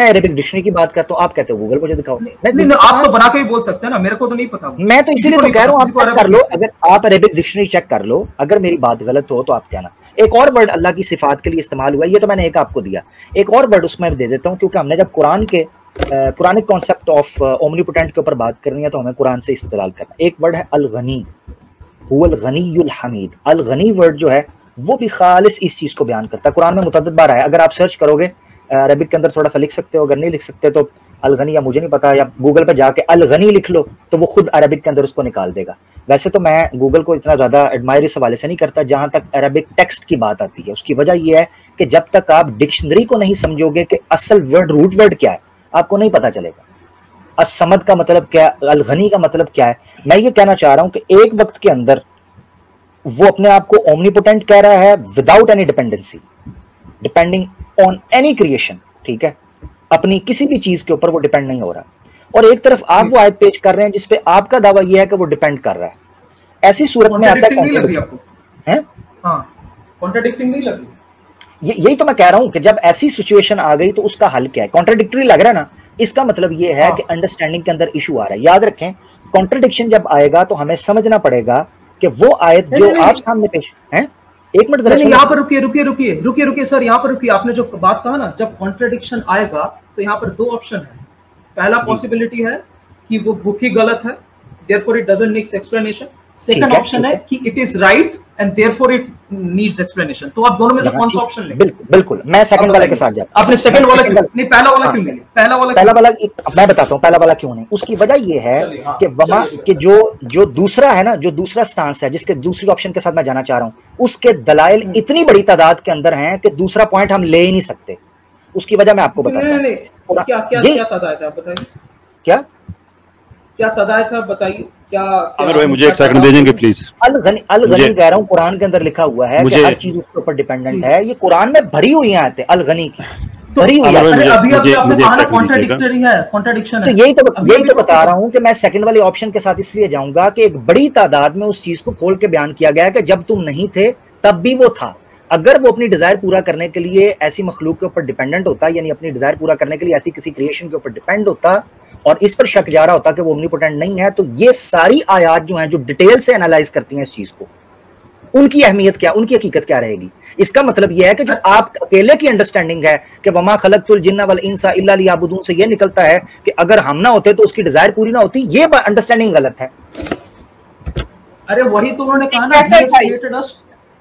अरेबिक डिक्शनरी की बात करता हूँ, आप कहते हो गूगल मुझे दिखाओ। नहीं, आप तो बना के भी बोल सकते हैं ना, मेरे को तो नहीं पता। मैं तो इसीलिए तो कह रहा हूँ आप चेक कर लो, अगर आप अरेबिक डिक्शनरी चेक कर लो, अगर मेरी बात गलत हो तो आप कहना। एक और वर्ड अल्लाह की सिफात के लिए इस्तेमाल हुआ है, ये तो मैंने एक आपको दिया, एक और वर्ड उसमें दे देता हूँ, क्योंकि हमने जब कुरान के कुरानिक कॉन्सेप्ट ऑफ ओमनीपोटेंट के ऊपर बात करनी है तो हमें कुरान से इस्तेमाल करना। एक वर्ड है अल गनी, हुवल गनीयुल हमीद। अल गनी वर्ड जो है वो भी खालिस इस चीज को बयान करता है, कुरान में मुतअद्दिद बार आया। अगर आप सर्च करोगे अरबिक के अंदर थोड़ा सा लिख सकते हो, अगर नहीं लिख सकते तो अल गनी, या मुझे नहीं पता, या गूगल पर जाके अल गनी लिख लो तो वो खुद अरबिक के अंदर उसको निकाल देगा। वैसे तो मैं गूगल को इतना ज्यादा एडमायर इस हवाले से नहीं करता जहां तक अरबिक टेक्स्ट की बात आती है। उसकी वजह यह है कि जब तक आप डिक्शनरी को नहीं समझोगे कि असल वर्ड रूट वर्ड क्या है, आपको नहीं पता चलेगा। असमद का मतलब क्या है, अल गनी का मतलब क्या है। मैं ये कहना चाह रहा हूं कि एक वक्त के अंदर वो अपने आप को ओमनीपोटेंट कह रहा है without any dependency, depending on any creation, ठीक है, अपनी किसी भी चीज के ऊपर वो डिपेंड नहीं हो रहा। और एक तरफ आप वो आयत पेश कर रहे हैं जिसपे आपका दावा यह है कि वो डिपेंड कर रहा है। ऐसी सूरत में आता है कॉन्ट्राडिक्टिंग नहीं लगी? यही तो मैं कह रहा हूं कि जब ऐसी सिचुएशन आ गई तो उसका हल क्या है? कॉन्ट्राडिक्टरी लग रहा है ना, इसका मतलब यह है कि अंडरस्टैंडिंग के अंदर इशू आ रहा है। याद रखें, कॉन्ट्राडिक्शन जब आएगा तो हमें समझना पड़ेगा कि वो आयत जो आप सामने पेश है। एक मिनट नहीं, यहाँ पर रुकिए सर, यहाँ पर रुकिए। आपने जो बात कहा ना, जब कॉन्ट्राडिक्शन आएगा तो यहाँ पर दो ऑप्शन है। पहला पॉसिबिलिटी है कि वो बुक ही गलत है, therefore it doesn't needs explanation. Second option है कि it is right and therefore it needs explanation. तो आप दोनों में से कौन सा ऑप्शन लेंगे? बिल्कुल मैं सेकंड वाले के साथ जाता हूं। आपने सेकंड वाला क्यों नहीं, पहला वाला क्यों नहीं? पहला वाला मैं बताता हूं पहला वाला क्यों नहीं। उसकी वजह ये है कि वमा कि जो दूसरा है ना, जो दूसरा स्टांस है, जिसके दूसरी ऑप्शन के साथ मैं जाना चाह रहा हूं, उसके दलाइल इतनी बड़ी तादाद के अंदर हैं कि दूसरा पॉइंट हम ले ही नहीं सकते। उसकी वजह मैं आपको बताता हूं। क्या तादाद है बताइए? क्या तादाद है बताइए? क्या आमिर भाई मुझे एक सेकंड दे देंगे प्लीज? अल गनी कह रहा हूँ, कुरान के अंदर लिखा हुआ है कि हर चीज उसके ऊपर डिपेंडेंट है। ये कुरान में भरी हुई आयत है अल गनी की, भरी हुई है। तो यही तो बता रहा हूँ कि मैं सेकंड वाले ऑप्शन के साथ इसलिए जाऊंगा कि एक बड़ी तादाद में उस चीज को खोल के बयान किया गया है कि जब तुम नहीं थे तब भी वो था। अगर वो अपनी डिजायर पूरा करने के लिए ऐसी मखलूक के ऊपर डिपेंडेंट होता, यानी अपनी डिजायर पूरा करने के लिए ऐसी किसी क्रिएशन के ऊपर डिपेंड होता और इस पर शक जा रहा होता कि वो ओमनीपोटेंट नहीं है, तो ये सारी आयत जो हैं, जो डिटेल से एनालाइज करती हैं इस चीज को, उनकी अहमियत क्या, उनकी हकीकत क्या रहेगी। इसका मतलब यह है कि जो आप अकेले की अंडरस्टैंडिंग है कि वमा खलक़तुल जिन्ना वल इंसा इल्ला लियअबुदून से यह निकलता है कि अगर हम ना होते तो उसकी डिजायर पूरी ना होती, ये अंडरस्टैंडिंग गलत है। अरे वही तो उन्होंने कहा ना।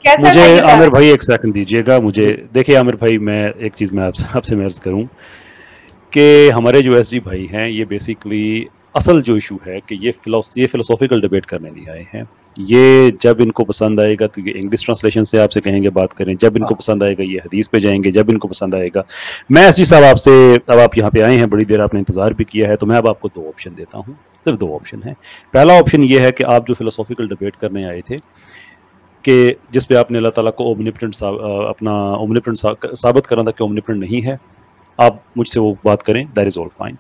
मुझे आमिर भाई एक सेकंड दीजिएगा मुझे। देखिए आमिर भाई, मैं एक चीज़ मैं आपसे अर्ज करूं कि हमारे जो एसजी भाई हैं, ये बेसिकली असल जो इशू है कि ये फिलोसॉफिकल डिबेट करने नहीं आए हैं, ये जब इनको पसंद आएगा तो ये इंग्लिश ट्रांसलेशन से आपसे कहेंगे बात करें, जब इनको पसंद आएगा ये हदीस पे जाएंगे, जब इनको पसंद आएगा। मैं ऐसी साहब आपसे, अब आप यहाँ पे आए हैं, बड़ी देर आपने इंतजार भी किया है, तो मैं अब आपको 2 ऑप्शन देता हूँ, सिर्फ 2 ऑप्शन है। पहला ऑप्शन ये है कि आप जो फिलोसॉफिकल डिबेट करने आए थे कि जिस पे आपने अल्लाह ताला को ओमनिपोटेंट अपना ओमनिपोटेंट साबित करना था कि ओमनिपोटेंट नहीं है, आप मुझसे वो बात करें, दैट इज ऑल फाइन।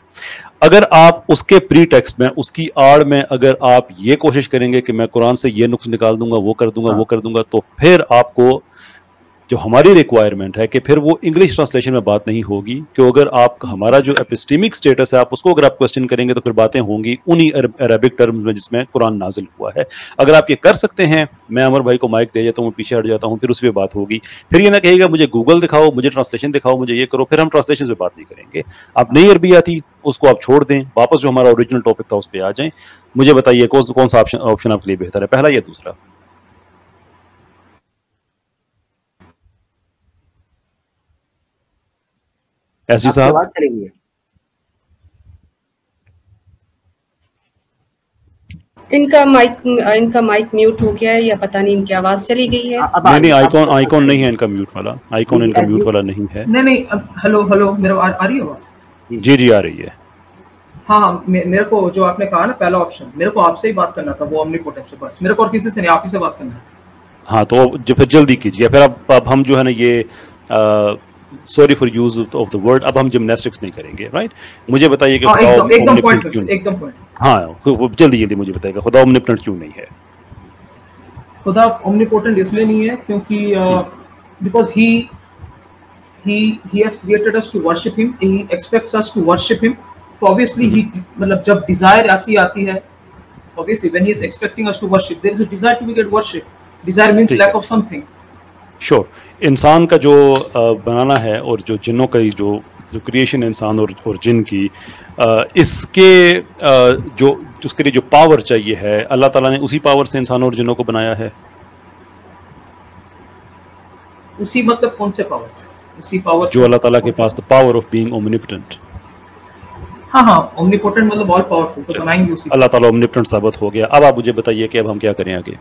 अगर आप उसके प्री टेक्स्ट में, उसकी आड़ में अगर आप ये कोशिश करेंगे कि मैं कुरान से ये नुक्स निकाल दूंगा, वो कर दूंगा, वो कर दूंगा, तो फिर आपको जो हमारी रिक्वायरमेंट है कि फिर वो इंग्लिश ट्रांसलेशन में बात नहीं होगी, कि अगर आप हमारा जो एपिस्टेमिक स्टेटस है आप उसको अगर आप क्वेश्चन करेंगे तो फिर बातें होंगी उन्हीं अरबिक टर्म्स में जिसमें कुरान नाजिल हुआ है। अगर आप ये कर सकते हैं, मैं अमर भाई को माइक दे जाता हूँ, पीछे हट जाता हूँ, फिर उस पर बात होगी। फिर ये ना कहेगा मुझे गूगल दिखाओ, मुझे ट्रांसलेशन दिखाओ, मुझे ये करो, फिर हम ट्रांसलेशन पे बात नहीं करेंगे। आप नई अरबी आती उसको आप छोड़ दें, वापस जो हमारा ओरिजिनल टॉपिक था उस पर आ जाएं। मुझे बताइए कौन सा ऑप्शन आपके लिए बेहतर है, पहला या दूसरा? ऐसी साहब चली गई है। इनका माइक म्यूट हो गया है या पता नहीं, इनकी आवाज चली गई है। नहीं, आइकॉन नहीं है इनका म्यूट वाला, आइकॉन इनका म्यूट वाला नहीं है। नहीं, हेलो मेरे आ रही है आवाज? जी आ रही है। हाँ, मेरे को जो आपने कहा ना पहला ऑप्शन, मेरे को आपसे ही बात करना था, वो ओमनिपोटेंट से, बस मेरे को और किसी से नहीं, आप ही से बात करना है। हाँ, तो फिर जल्दी कीजिए। फिर अब हम जो है ना ये sorry for use of the word, अब हम जिम्नास्टिक्स नहीं करेंगे, राइट? मुझे बताइए कि एकदम पॉइंट। हाँ, जल्दी मुझे बताइएगा खुदा ओमनिपोटेंट क्यों नहीं है? खुदा ओमनिपोटेंट इसलिए नहीं है क्योंकि because he has created us to worship him, he expects us to worship him, तो obviously he, मतलब जब डिजायर ऐसी आती है, obviously when he is expecting us to worship, there is a desire to get worship. Desire means lack of something. Sure. इंसान का जो बनाना है और जो जिन्नों का जो क्रिएशन है इंसान और जिन की, इसके जो उसके लिए जो पावर चाहिए है, अल्लाह ताला ने उसी पावर से इंसान और जिन्नों को बनाया है। उसी मतलब कौन से पावर से? उसी पावर जो अल्लाह ताला के पास, द पावर ऑफ बीइंग ओमनिपोटेंट। हाँ, ओमनिपोटेंट मतलब ऑल पावरफुल, तो बनाएंगे उसी। अल्लाह ताला ओमनिपोटेंट साबित हो गया। अब आप मुझे बताइए कि अब हम क्या करें आगे?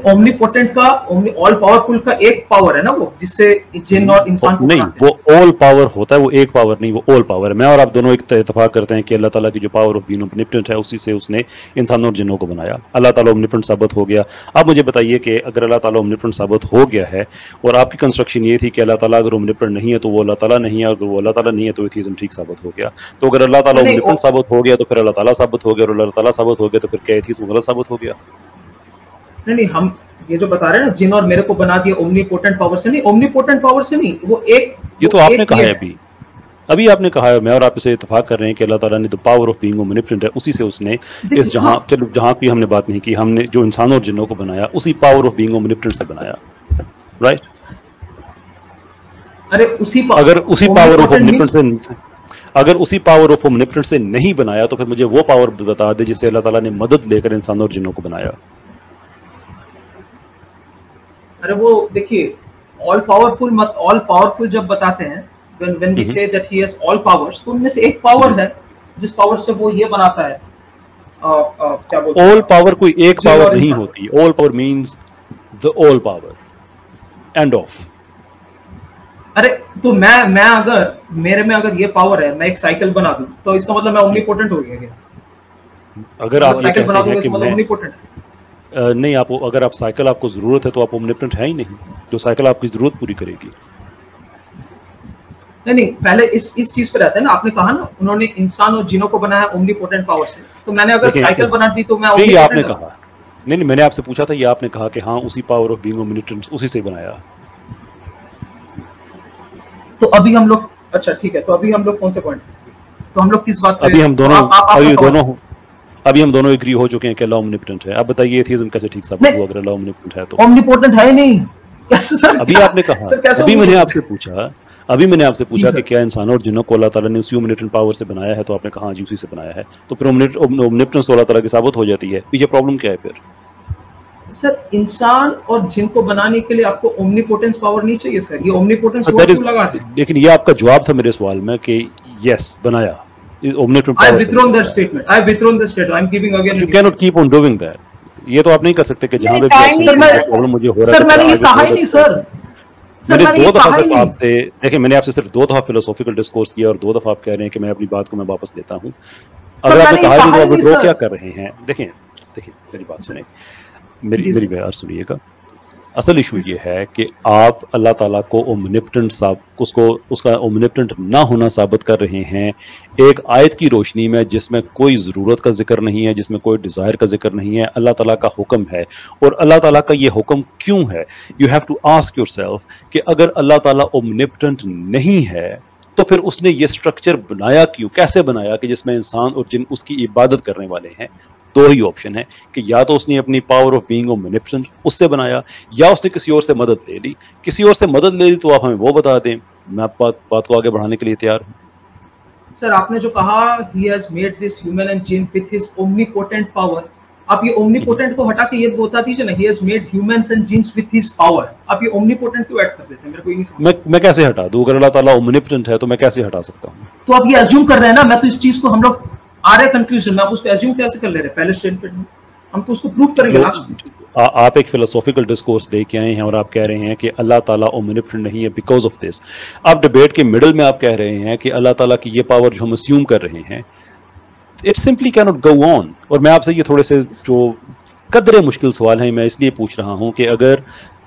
ओमनिपोटेंट का, ऑल पावरफुल का एक पावर है ना वो, जिससे जिन और इंसान को नहीं, वो ऑल पावर होता है, वो एक पावर नहीं, वो ऑल पावर है। मैं और आप दोनों एक इत्तेफाक करते हैं कि अल्लाह ताला की जो पावर ऑफ बीइंग ओमनिपोटेंट है उसी से उसने इंसानों और जिन्नों को बनाया। अल्लाह ताला ओमनिपोटेंट साबित हो गया। अब मुझे बताइए कि अगर अल्लाह ताला ओमनिपोटेंट साबित हो गया है और आपकी कंस्ट्रक्शन ये थी कि अल्लाह ताला अगर ओमनिपोटेंट नहीं है तो वो अल्लाह ताला नहीं है, अगर वो अल्लाह ताला नहीं है तो एथीज्म ठीक साबित हो गया। तो अगर अल्लाह ताला ओमनिपोटेंट साबित हो गया तो फिर अल्लाह ताला साबित हो गया, और अल्लाह ताला साबित हो गया तो फिर क्या एथीज्म गलत साबित हो गया? नहीं, हम ये जो बता रहे हैं ना, जिन और मेरे को बना दिया ओमनिपोटेंट पावर से नहीं, ओमनिपोटेंट पावर से नहीं, वो एक, ये तो आपने कहा है अभी आपने कहा है, मैं और आप इसे इत्तेफाक कर रहे हैं कि अल्लाह ताला ने द पावर ऑफ बीइंग ओमनिपोटेंट है, उसी से उसने इस जहां की हमने बात नहीं की, हमने जो इंसानों और जिन्नों को बनाया उसी पावर ऑफ बीइंग ओमनिपोटेंट से बनाया, राइट? अरे अगर उसी पावर ऑफ ओमनिपोटेंट से, अगर उसी पावर ऑफ ओमनिपोटेंट से नहीं बनाया तो फिर मुझे वो पावर बता दे जिससे अल्लाह ताला ने मदद लेकर इंसानों और जिन्नों को बनाया। अरे वो देखिए, ऑल पावरफुल जब बताते हैं, when we say that he has all powers, तो उनमें से एक पावर है जिस पावर से वो ये बनाता है, क्या बोलते हैं? ऑल पावर कोई एक पावर नहीं होती, all power means the all power, end of. अरे तो मैं अगर मेरे में अगर ये पावर है, मैं एक साइकिल बना दूं तो इसका मतलब मैं ओमनिपोटेंट हो गया क्या? अगर आप साइकिल बना दोगे इसका मतलब ओमनिपोटेंट नहीं, आप अगर आप साइकिल आपको जरूरत है तो आप ओमनिपोटेंट है ही नहीं, जो साइकिल आपकी जरूरत पूरी करेगी। नहीं, पहले इस चीज पे रहता है ना, आपने कहा ना उन्होंने इंसान और जिनों को बनाया ओमनिपोटेंट पावर से, तो मैंने अगर साइकिल बना दी तो मैं ओमनिपोटेंट। आपने कहा नहीं, मैंने आपसे पूछा था, ये आपने कहा कि हाँ उसी पावर ऑफ बीइंग ओमनिपोटेंट उसी से बनाया। तो अभी हम लोग, अच्छा ठीक है, तो अभी हम लोग कौन से पॉइंट, तो हम लोग किस बात पे? अभी हम दोनों एग्री हो चुके हैं कि अल्लाह ओमनिपोटेंट है। अब बताइए एथीज्म कैसे ठीक साबित हुआ अगर अल्लाह ओमनिपोटेंट है तो? ओमनिपोटेंट है ही नहीं, कैसे सर? अभी आपने कहा, अभी मैंने आपसे पूछा कि क्या इंसानों और जिन्नों को अल्लाह ताला ने उसी ओमनिपोटेंट पावर से बनाया है, तो आपने कहा जी उसी से बनाया है, तो फिर ओमनिपोटेंस अल्लाह ताला की साबित हो जाती है। पीछे प्रॉब्लम क्या है फिर? सर इंसान और जिन को बनाने के लिए आपको ओमनिपोटेंस पावर नहीं चाहिए सर, ये ओमनिपोटेंस वर्ड क्यों लगाते हैं? लेकिन ये आपका जवाब था मेरे सवाल में कि यस बनाया, omnipotent I have power withdrawn that statement. I have withdrawn the statement. I am giving again. You cannot keep on doing that. ये तो आप नहीं कर सकते कि जहां पे प्रॉब्लम मुझे हो रहा है सर मैंने ये कहा ही नहीं सर। मैंने 2 दफा सिर्फ आपसे देखिए, मैंने आपसे सिर्फ 2 दफा फिलोसॉफिकल डिस्कोर्स किया और 2 दफा आप कह रहे हैं कि मैं अपनी बात को मैं वापस लेता हूं। अगर आपने कहा कि आप विड्रॉ क्या कर रहे हैं, देखिए मेरी बात सुने, मेरी बात सुनिएगा। असल इशू ये है कि आप अल्लाह ताला को ओमनिपोटेंट उसका ओमनिपोटेंट ना होना साबित कर रहे हैं एक आयत की रोशनी में जिसमें कोई ज़रूरत का जिक्र नहीं है, जिसमें कोई डिज़ायर का जिक्र नहीं है। अल्लाह ताला का हुक्म है और अल्लाह ताला का ये हुक्म क्यों है? You have to ask yourself कि अगर अल्लाह ताला ओमनिपोटेंट नहीं है तो फिर उसने ये स्ट्रक्चर बनाया क्यों, कैसे बनाया कि जिसमें इंसान और जिन उसकी इबादत करने वाले हैं। 2 ही ऑप्शन है कि या तो उसने अपनी पावर ऑफ बीइंग ओमनिपोटेंट उससे बनाया, या उसने किसी और से मदद ले ली। किसी और से मदद ले ली तो आप हमें वो बता दें, मैं आप बात को आगे बढ़ाने के लिए तैयार हूं। सर आपने जो कहा he has made this human and jinn with his omnipotent power, आप ये ओमनिपोटेंट को हटा के ये बता दीजिए ना, ही has made humans and jeans with his power. आप ये ओमनिपोटेंट क्यों ऐड कर देते हैं? मेरे को ये नहीं समझ। मैं कैसे हटा दूं? अगर अल्लाह ताला ओमनिपोटेंट है तो मैं कैसे हटा सकता हूं? तो आप ये अज्यूम कर रहे हैं ना, मैं तो इस चीज को हम लोग आ रहे कंक्लूजन में, आप उसको अज्यूम कैसे कर ले रहे हैं पहले स्टेटमेंट में? हम तो उसको प्रूव करेंगे लास्ट। आप एक फिलोसॉफिकल डिस्कोर्स लेके आए हैं और आप कह रहे हैं कि अल्लाह ताला ओमनिपोटेंट नहीं है बिकॉज ऑफ दिस। आप डिबेट के मिडिल में आप कह रहे हैं कि अल्लाह ताला की ये पावर जो हम अस्यूम कर रहे हैं, it simply can not go on. और मैं आपसे ये थोड़े से जो कदरे मुश्किल सवाल हैं मैं इसलिए पूछ रहा हूं कि अगर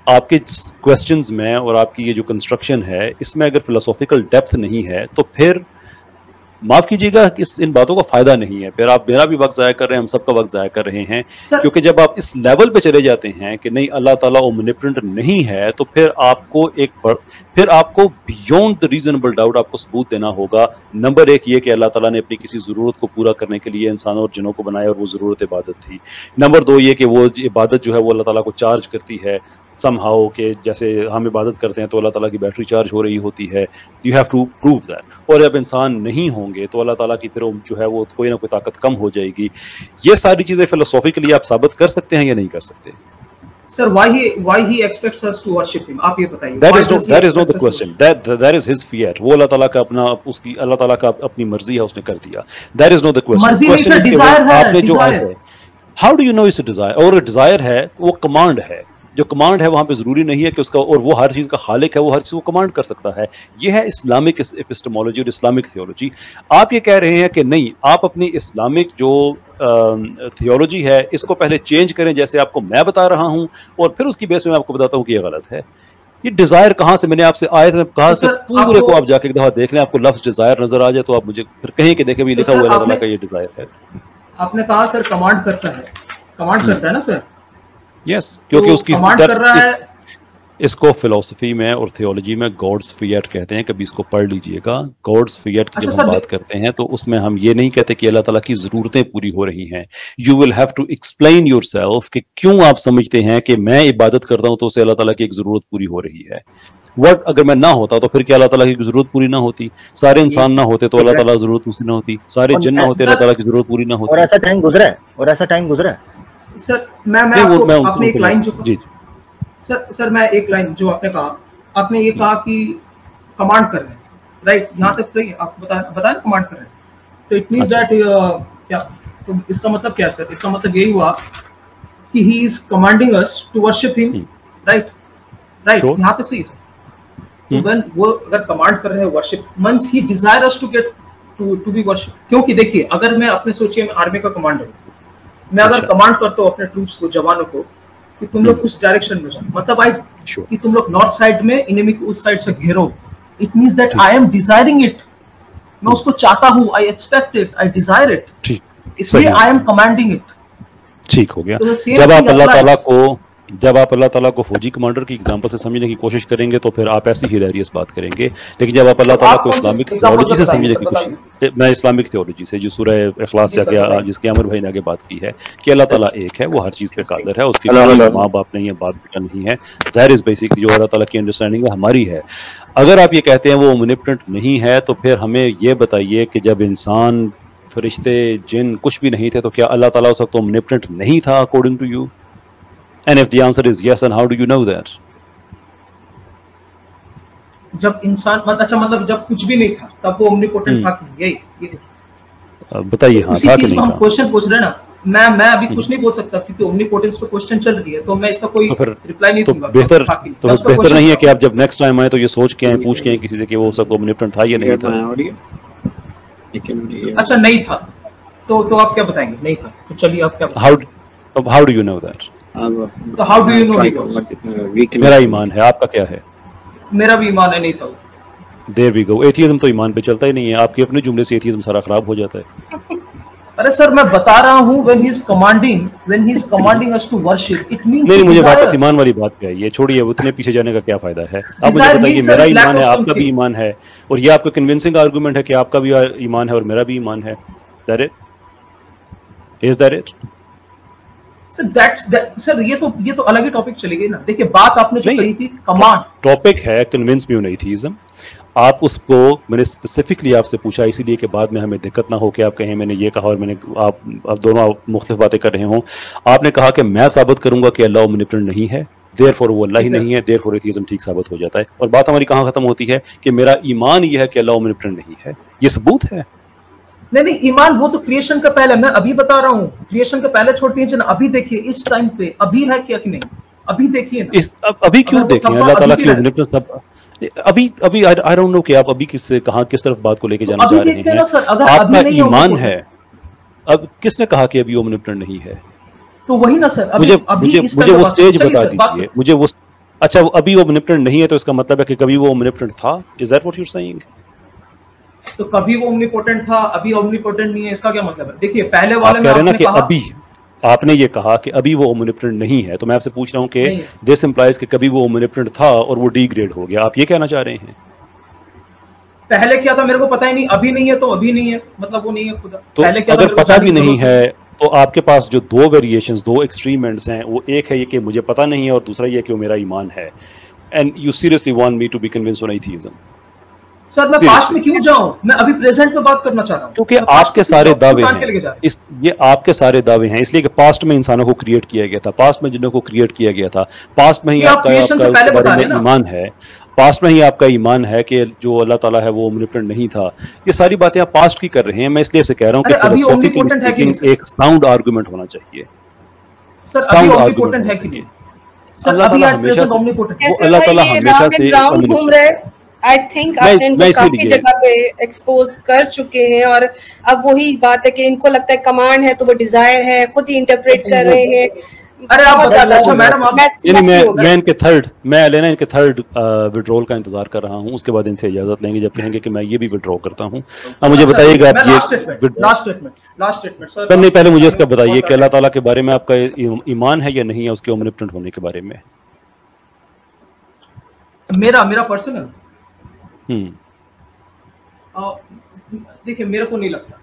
आपके क्वेश्चंस में और आपकी ये जो कंस्ट्रक्शन है इसमें अगर फिलोसॉफिकल डेप्थ नहीं है तो फिर माफ कीजिएगा इन बातों का फायदा नहीं है। फिर आप मेरा भी वक्त जाया कर रहे हैं, हम सबका वक्त जाया कर रहे हैं, क्योंकि जब आप इस लेवल पे चले जाते हैं कि नहीं अल्लाह ताला ओमनिपोटेंट नहीं है तो फिर आपको बियॉन्ड द रीजनेबल डाउट आपको सबूत देना होगा। नंबर 1 ये कि अल्लाह ताला ने अपनी किसी ज़रूरत को पूरा करने के लिए इंसानों और जिनों को बनाया और वो ज़रूरत इबादत थी। नंबर 2 ये कि वो इबादत जो है वो अल्लाह ताला को चार्ज करती है समहाउ, के जैसे हम इबादत करते हैं तो अल्लाह ताला की बैटरी चार्ज हो रही होती है। You have to prove that. और जब इंसान नहीं होंगे तो अल्लाह ताला की फिर जो है वो कोई ना कोई ताकत कम हो जाएगी। ये सारी चीजें फिलोसॉफिकली आप साबित कर सकते हैं या नहीं कर सकते? Sir why he expects us to worship him, आप ये बताइए। that is not the question, that is his fear। वो अल्लाह ताला का अल्लाह ताला का अपनी मर्जी है, उसने कर दिया। That is not the question। मर्जी नहीं सर, डिजायर है। आपने जो how do you know it's a desire? और डिजायर है वो कमांड है। जो कमांड है वहां पे जरूरी नहीं है कि उसका, और वो हर चीज का खालिक है, वो हर चीज को कमांड कर सकता है। ये है इस्लामिक एपिस्टेमोलॉजी और इस्लामिक थियोलॉजी। आप ये कह रहे हैं कि नहीं, आप अपनी इस्लामिक जो थियोलॉजी है इसको पहले चेंज करें जैसे आपको मैं बता रहा हूं, और फिर उसकी बेस में आपको बताता हूं कि ये गलत है। ये डिजायर कहां से, मैंने आपसे आयत में कहा से पूरे को आप जाके एक दफा देख लें, आपको लफ्ज डिजायर नजर आ जाए तो आप मुझे फिर कहें कि देखें भी लिखा हुआ अल्लाह का ये डिजायर है। आपने कहा सर कमांड करता है, कमांड करता है ना सर? यस, क्योंकि तो उसकी कमांड कर रहा है। इसको फिलोसफी में और थियोलॉजी में गॉड्स फियट कहते हैं। कभी इसको पढ़ लीजिएगा। गॉड्स फियट की जब हम बात करते हैं तो उसमें हम ये नहीं कहते कि अल्लाह ताला की जरूरतें पूरी हो रही हैं। You will have to explain yourself कि क्यों आप समझते हैं कि मैं इबादत करता हूं तो उससे अल्लाह ताला की एक जरूरत पूरी हो रही है। व्हाट अगर मैं ना होता तो फिर क्या अल्लाह ताला की जरूरत पूरी ना होती? सारे इंसान ना होते तो अल्लाह ताला जरूरत पूरी ना होती? सारे जिन्न ना होते अल्लाह ताला की जरूरत पूरी ना होती? और ऐसा टाइम गुजरा है सर मैं आपने एक लाइन जो जी सर मैं एक लाइन जो आपने कहा, आपने ये कहा कि कमांड कर रहे हैं, राइट? यहाँ तक सही है, आप बताएं कमांड कर रहे हैं, तो इट मींस दैट क्या, तो इसका मतलब क्या सर? इसका मतलब यही हुआ कि he is commanding us to worship him, right? यहाँ तक सही है सर। तो व्हेन वो अगर कमांड कर रहे हैं worship, means he desire us to get to be worship. क्योंकि देखिए, अगर मैं अपने सोचिए मैं आर्मी का कमांडर हूँ, मैं अगर कमांड करता हूँ अपने ट्रूप्स को, जवानों को, कि तुम लोग उस डायरेक्शन में जाओ, मतलब कि तुम लोग नॉर्थ साइड में एनिमी को उस साइड से घेरो, it means that I am desiring it, मैं उसको चाहता हूँ, I expect it, I desire it, इसलिए आई एम कमांडिंग इट। ठीक हो गया। तो जब आप अल्लाह ताला को फौजी कमांडर की एग्जांपल से समझने की कोशिश करेंगे तो फिर आप ऐसी हिलेरियस बात करेंगे। लेकिन जब आप अल्लाह ताला को इस्लामिक थियोलॉजी से समझने की कोशिश, मैं इस्लामिक थियोलॉजी से जो सूरह इखलास से जिसकी अमर भाई ने आगे बात की है कि अल्लाह ताला एक है, वो हर चीज पे कादिर है, उसकी कोई माँ बाप नहीं है, बाप बेटा नहीं है। दैट इज बेसिकली जो अल्लाह ताला की अंडरस्टैंडिंग है, हमारी है। अगर आप ये कहते हैं वो ओमनिपोटेंट नहीं है तो फिर हमें ये बताइए कि जब इंसान, फरिश्ते, जिन कुछ भी नहीं थे तो क्या अल्लाह ताला उस वक्त ओमनिपोटेंट नहीं था according to you? And if the answer is yes, and how do you know that? जब इंसान, अच्छा मतलब जब कुछ भी नहीं था तब वो ओमनिपोटेंट था कि यही बताइए। हाँ, उसी था कि चीज नहीं को हम था? क्वेश्चन पूछ रहे हैं ना। मैं अभी कुछ नहीं बोल सकता क्योंकि ओमनीपोटेंस पे क्वेश्चन चल रही है, तो मैं इसका कोई तो फिर रिप्लाई नहीं दूंगा। बेहतर बाकी तो मैं उसका बेहतर क्वेश्चन नहीं है कि करूंगा। आप जब नेक्स्ट टाइम आए तो ये सोच के आए, पूछ के आए किसी से कि वो सब ओमनिपोटेंट था या नहीं था। अच्छा नहीं था तो आप क्या बताएंगे? नहीं था तो चलिए आप क्या बताएंगे? How do you know that? तो हाउ डू यू नो? मेरा ईमान है, आपका क्या है? मेरा भी ईमान है नहीं था। There we go. एथियज्म तो ईमान पे चलता ही नहीं है, आपके अपने जुमले से एथियज्म सारा खराब हो जाता है। अरे सर मैं बता रहा हूँ when he is commanding us to worship, it means नहीं, मुझे desire. वापस ईमान वाली बात पे आइए, छोड़िए उतने पीछे जाने का क्या फायदा है। आप मुझे Desire बताइए, means मेरा a lack ईमान है, of आपका भी something. ईमान है, और ये आपका कन्विंसिंग आर्गुमेंट है कि आपका भी ईमान है और मेरा भी ईमान है। That it? Is that it? Sir ये तो अलग ही टॉपिक चली गई ना। देखिए बात आपने जो कही थी कमांड टॉपिक है कन्विंस मी नहीं थी। आप उसको, मैंने स्पेसिफिकली आपसे पूछा इसीलिए कि बाद में हमें दिक्कत ना हो कि आप कहें मैंने ये कहा और मैंने आप दोनों मुख्तलिफ बातें कर रहे हों। आपने कहा कि मैं साबित करूंगा कि अल्लाह ओमनिपोटेंट नहीं है, देयरफॉर वो अल्लाह ही नहीं है, देयरफॉर एथियज्म ठीक साबित हो जाता है। और बात हमारी कहाँ खत्म होती है कि मेरा ईमान ये है कि अल्लाह ओमनिपोटेंट नहीं है। ये सबूत है। नहीं, ईमान वो तो क्रिएशन का पहले, मैं अभी बता रहा हूँ क्रिएशन का पहले छोड़ दीजिए ना। अभी देखिए इस टाइम पे अभी है क्या कि नहीं, अभी देखिए ना। अभी क्यों देखें? अल्लाह ताला की ओमनिपोटेंस अभी आई डोंट नो कि आप अभी किस तरफ बात को लेके जाना चाह रहे हैं। आपका ईमान है, अब किसने कहा कि अभी ओमनिपोटेंट नहीं है? तो वही ना सर, मुझे वो स्टेज बता दीजिए, मुझे वो। अच्छा, अभी ओमनिपोटेंट नहीं है तो इसका मतलब है कि कभी वो ओमनिपोटेंट था? Is that what you are saying? तो कभी वो ओमनिपोटेंट था, अभी ओमनिपोटेंट नहीं है, इसका क्या मतलब है? देखिए पहले वाले में आपने कहा अभी, आपने ये कहा कि अभी वो ओमनिपोटेंट नहीं है, तो मैं आपसे पूछ रहा हूँ कि दिस इंप्लाइज कि कभी वो ओमनिपोटेंट था और वो डिग्रेड हो गया। आप ये कहना चाह रहे हैं? पहले क्या था मेरे को पता ही नहीं, अभी नहीं है तो अभी नहीं है, मतलब वो नहीं है खुदा। तो पहले क्या अगर पता भी नहीं है तो आपके पास जो दो वेरिएशंस, दो एक्सट्रीम एंड्स हैं, वो एक है ये कि मुझे पता नहीं है और दूसरा ये कि वो मेरा ईमान है। And you seriously want me to be convinced on atheism? Sir मैं पास्ट में क्यों जाऊं? मैं अभी प्रेजेंट में बात करना चाह रहा हूं। क्योंकि आपके सारे दावे हैं, ये आपके सारे दावे हैं, इसलिए कि पास्ट में इंसानों को क्रिएट किया गया था, पास्ट में जिन्हों को क्रिएट किया गया था, पास्ट में ही आपका ईमान है, पास्ट में ही आपका ईमान है कि जो अल्लाह ताला है वो ओमनिपोटेंट नहीं था। ये सारी बातें आप पास्ट की कर रहे हैं। मैं इसलिए आपसे कह रहा हूं कि फिलोसॉफिकली स्पीकिंग एक साउंड आर्गुमेंट होना चाहिए। साउंड आर्गुमेंट है कि नहीं? अल्लाह ताला हमेशा से घूम रहे। आई थिंक आपने इनको काफी जगह पे एक्सपोज कर चुके हैं और अब वही बात है कि इनको लगता है कमांड है तो वो डिजायर है, खुद ही इंटरप्रेट कर रहे हैं। अरे आप ज्यादा अच्छा मैडम, मैं इनके थर्ड विड्रॉल का इंतजार कर रहा हूं, उसके बाद इनसे इजाजत लेंगे जब कहेंगे कि मैं ये भी विड्रॉ करता हूं। अब मुझे बताइएगा आप ये लास्ट स्टेटमेंट सर। नहीं, पहले मुझे इसका बताइए कि अल्लाह ताला के बारे में आपका ईमान है या नहीं है, उसके ओमनिपोटेंट होने के बारे में। मेरा पर्सनल देखिए मेरे को नहीं लगता।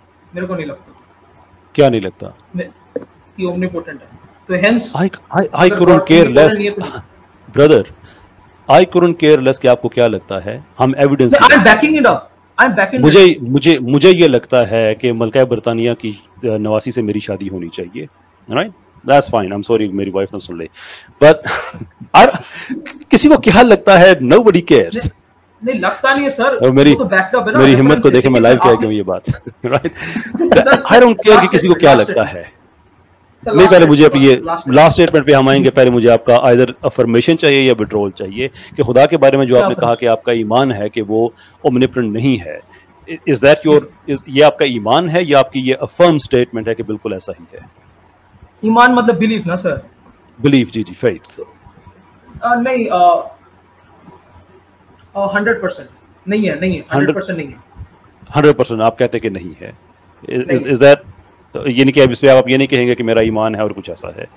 क्या नहीं लगता? कि ओमनिपोटेंट है, तो hence I couldn't care less brother, I couldn't care less कि आपको क्या लगता है। हम evidence, I'm backing it up। मुझे ये लगता है कि मलका बरतानिया की नवासी से मेरी शादी होनी चाहिए, right? That's fine, I'm sorry मेरी वाइफ ना सुन ले, but किसी को क्या लगता है? Nobody cares। नहीं लगता नहीं है सर, और मेरी हिम्मत को देखे मैं लाइव कह क्यों ये बात, राइट? आई डोंट केयर कि किसी को क्या लगता है। नहीं, पहले मुझे अब ये लास्ट स्टेटमेंट पे हम आएंगे। पहले मुझे आपका आइदर अफर्मेशन चाहिए या विड्रॉल चाहिए कि खुदा के बारे में जो आपने कहा कि आपका ईमान है कि वो ओमनिपोटेंट नहीं है। इज दैट ये आपका ईमान है या आपकी ये अफर्म स्टेटमेंट है कि बिल्कुल ऐसा ही है? ईमान मतलब बिलीफ ना सर? बिलीफ, जी, फेथ। नहीं 100% नहीं है 100% नहीं है। 100% आप कहते कि नहीं है। इज दैट यानी कि अब इस पे आप ये नहीं कहेंगे कि मेरा ईमान है और कुछ ऐसा है?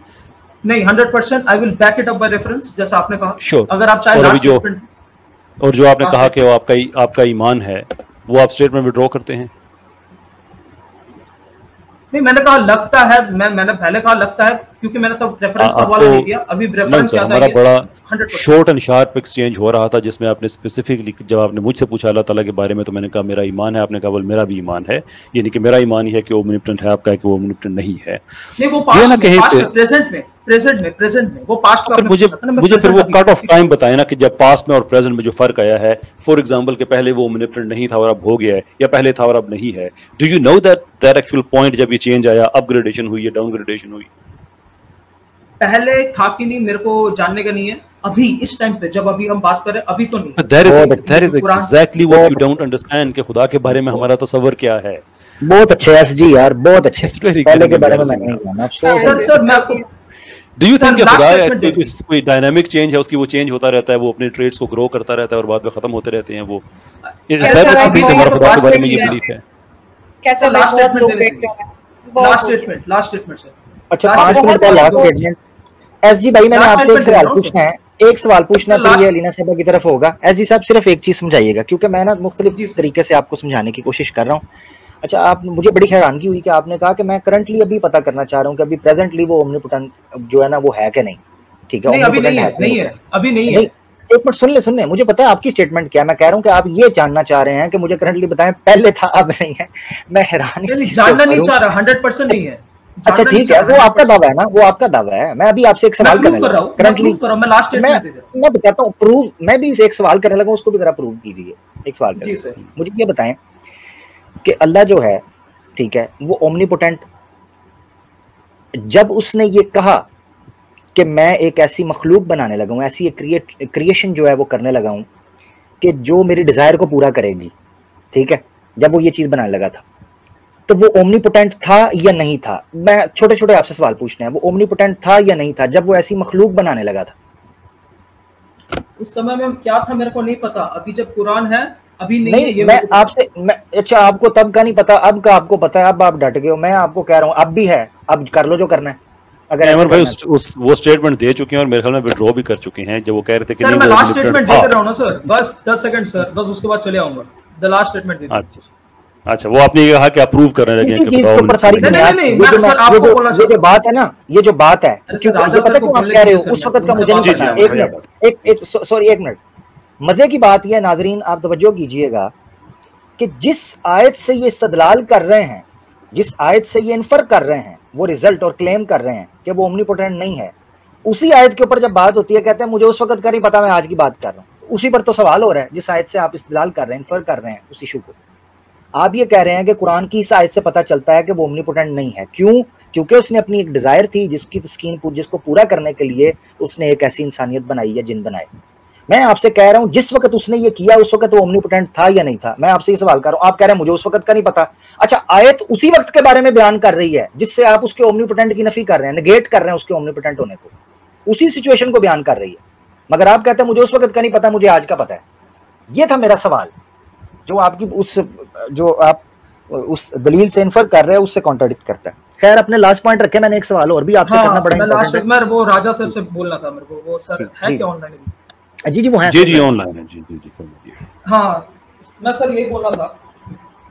नहीं 100%। I will back it up by reference, जैसा आपने कहा। Sure. अगर आप चाहे और जो आपने कहा कि वो आपका ईमान है, वो आप स्टेटमेंट विड्रॉ करते हैं? नहीं, मैंने कहा लगता है, मैंने पहले कहा लगता है क्योंकि मैंने तब रेफरेंस का हवाला नहीं दिया, अभी रेफरेंस क्या था, हमारा बड़ा शॉर्ट एंड शार्प एक्सचेंज हो रहा था जिसमें आपने स्पेसिफिकली जब आपने मुझसे पूछा अल्लाह ताला के बारे में तो मैंने कहा मेरा ईमान है, आपने कहा बोल मेरा भी ईमान है, यानी कि मेरा ईमान ही है कि वो ओमनिपोटेंट है, आपका है कि वो ओमनिपोटेंट नहीं है। नहीं वो पास्ट में प्रेजेंट में वो पास्ट का मुझे फिर वो कट ऑफ टाइम बताए ना कि जब पास्ट में और प्रेजेंट में जो फर्क आया है, फॉर एग्जांपल कि पहले वो ओमनिपोटेंट नहीं था और अब हो गया है, या पहले था और अब नहीं है। Do you know that actual point जब ये चेंज आया, अपग्रेडेशन हुई या डाउनग्रेडेशन हुई? पहले था कि नहीं मेरे को जानने का नहीं है, अभी इस टाइम पे जब अभी हम बात कर रहे हैं अभी तो नहीं। That is exactly what you don't understand कि खुदा के बारे में हमारा तस्वर क्या है। बहुत अच्छे एसजी यार, बहुत अच्छे। पहले के बारे में मैं नहीं जानना। सर मैं आपको Do you think खुदा कोई डायनामिक चेंज है, उसकी वो चेंज होता रहता है, वो अपने ट्रेड्स को ग्रो करता रहता है और बाद में खत्म होते रहते हैं वो? हमारा खुदा के बारे में ये बिलीफ है। कैसा बहुत लोग वेट कर रहे हैं। Last statement sir. अच्छा 5 मिनट का लास्ट स्टेटमेंट। एसजी भाई मैंने आपसे एक सवाल पूछना है, फिर ये अलीना साहब की तरफ होगा। एसजी साहब सिर्फ एक चीज समझाइएगा, क्योंकि मैं ना मुख्तलिफ तरीके से आपको समझाने की कोशिश कर रहा हूँ। अच्छा, आप मुझे बड़ी हैरानगी हुई कि आपने कहा कि मैं करंटली अभी पता करना चाह रहा हूँ कि अभी प्रेजेंटली वो ओमनिपोटेंट जो है ना वो है कि नहीं। ठीक है, अभी नहीं है। एक मिनट सुन ले, मुझे पता है आपकी स्टेटमेंट क्या है। मैं कह रहा हूँ कि आप ये जानना चाह रहे हैं कि मुझे करंटली बताएं पहले था अब नहीं है। मैं हैरान जानना नहीं चाह रहा, 100% नहीं है। अच्छा ठीक है, वो आपका दावा है ना, वो आपका दावा है। मैं अभी आपसे एक सवाल करने लगा हूं करंटली, मैं बताता हूं प्रूव। मैं भी एक सवाल करने लगा, उसको भी जरा प्रूव कीजिए। एक सवाल करें, मुझे ये बताएं कि अल्लाह जो है, ठीक है, वो ओमनीपोटेंट, जब उसने ये कहा कि मैं एक ऐसी मखलूक बनाने लगा हूं, ऐसी एक क्रिएशन जो है वो करने लगा हूं कि जो मेरी डिजायर को पूरा करेगी, ठीक है, जब वो ये चीज बनाने लगा था, तो वो ओमनीपोटेंट था या नहीं था? मैं छोटे छोटे आपसे सवाल पूछने हैं, वो ओमनीपोटेंट था या नहीं था जब वो ऐसी मखलूक बनाने लगा था? उस समय में क्या था मेरे को नहीं पता। अभी जब कुरान है अभी नहीं है, ये मैं आपसे अच्छा आपको तब का नहीं पता, अब का आपको पता है, अब आप डट गए हो। मैं आपको कह रहा हूँ अब भी है, अब कर लो जो करना है। अगर अमर भाई वो स्टेटमेंट दे चुके हैं और मेरे ख्याल में विड्रॉ भी कर चुके हैं, जब वो कह रहे थे कि सर मैं लास्ट स्टेटमेंट दे रहा हूं ना सर, बस 10 सेकंड सर, बस उसके बाद चले आऊंगा। द लास्ट स्टेटमेंट दे दीजिए। अच्छा, वो आपने कहा कि अप्रूव करने लगे हैं कि ये जो बात है ना, ये जो बात है, क्योंकि ये पता क्यों आप कह रहे हो उस वक्त का मुझे नहीं पता। एक मिनट मजे की बात ये नाजरीन, आप तवज्जो कीजिएगा कि जिस आयत से ये इस्तदलाल कर रहे हैं, जिस आयत से ये इन्फर कर रहे हैं, वो रिजल्ट और क्लेम कर रहे हैं कि वो ओमनीपोटेंट नहीं है, उसी आयत के ऊपर जब बात होती है कहते हैं मुझे उस वक्त का नहीं पता, मैं आज की बात कर रहा हूँ। उसी पर तो सवाल हो रहा है जिस आयत से आप इस्तदलाल कर रहे हैं, इन्फर कर रहे हैं उस इशू को। आप ये कह रहे हैं कि कुरान की इस आयत से पता चलता है कि वो ओमनीपोटेंट नहीं है। क्यों? क्योंकि उसने अपनी एक डिजायर थी जिसकी तस्कीन जिसको पूरा करने के लिए उसने एक ऐसी इंसानियत बनाई या जिन बनाए। मैं आपसे कह रहा हूं जिस वक्त उसने ये किया उस वक्त वो ओमनीपोटेंट था या नहीं था? मैं आपसे ये सवाल कर रहा हूं, आप कह रहे हैं मुझे उस वक्त का नहीं पता। अच्छा, आयत उसी वक्त के बारे में बयान कर रही है जिससे आप उसके ओमनीपोटेंट की नफी कर रहे हैं, नेगेट कर रहे हैं उसके ओमनीपोटेंट होने को, उसी सिचुएशन को बयान कर रही है। मगर आप कहते हैं मुझे उस वक्त का नहीं पता, मुझे आज का पता है। ये था मेरा सवाल, जो आपकी जो आप उस दलील से इन्फर कर रहे हैं उससे कॉन्ट्राडिक्ट करता है। खैर, अपने लास्ट पॉइंट रखे, मैंने एक सवाल और भी आपसे करना पड़ेगा। लास्ट मैं वो राजा सर से बोलना था मेरे को, वो सर है क्या ऑनलाइन? जी वो है जी ऑनलाइन है जी। हाँ, मैं सर यही बोल रहा था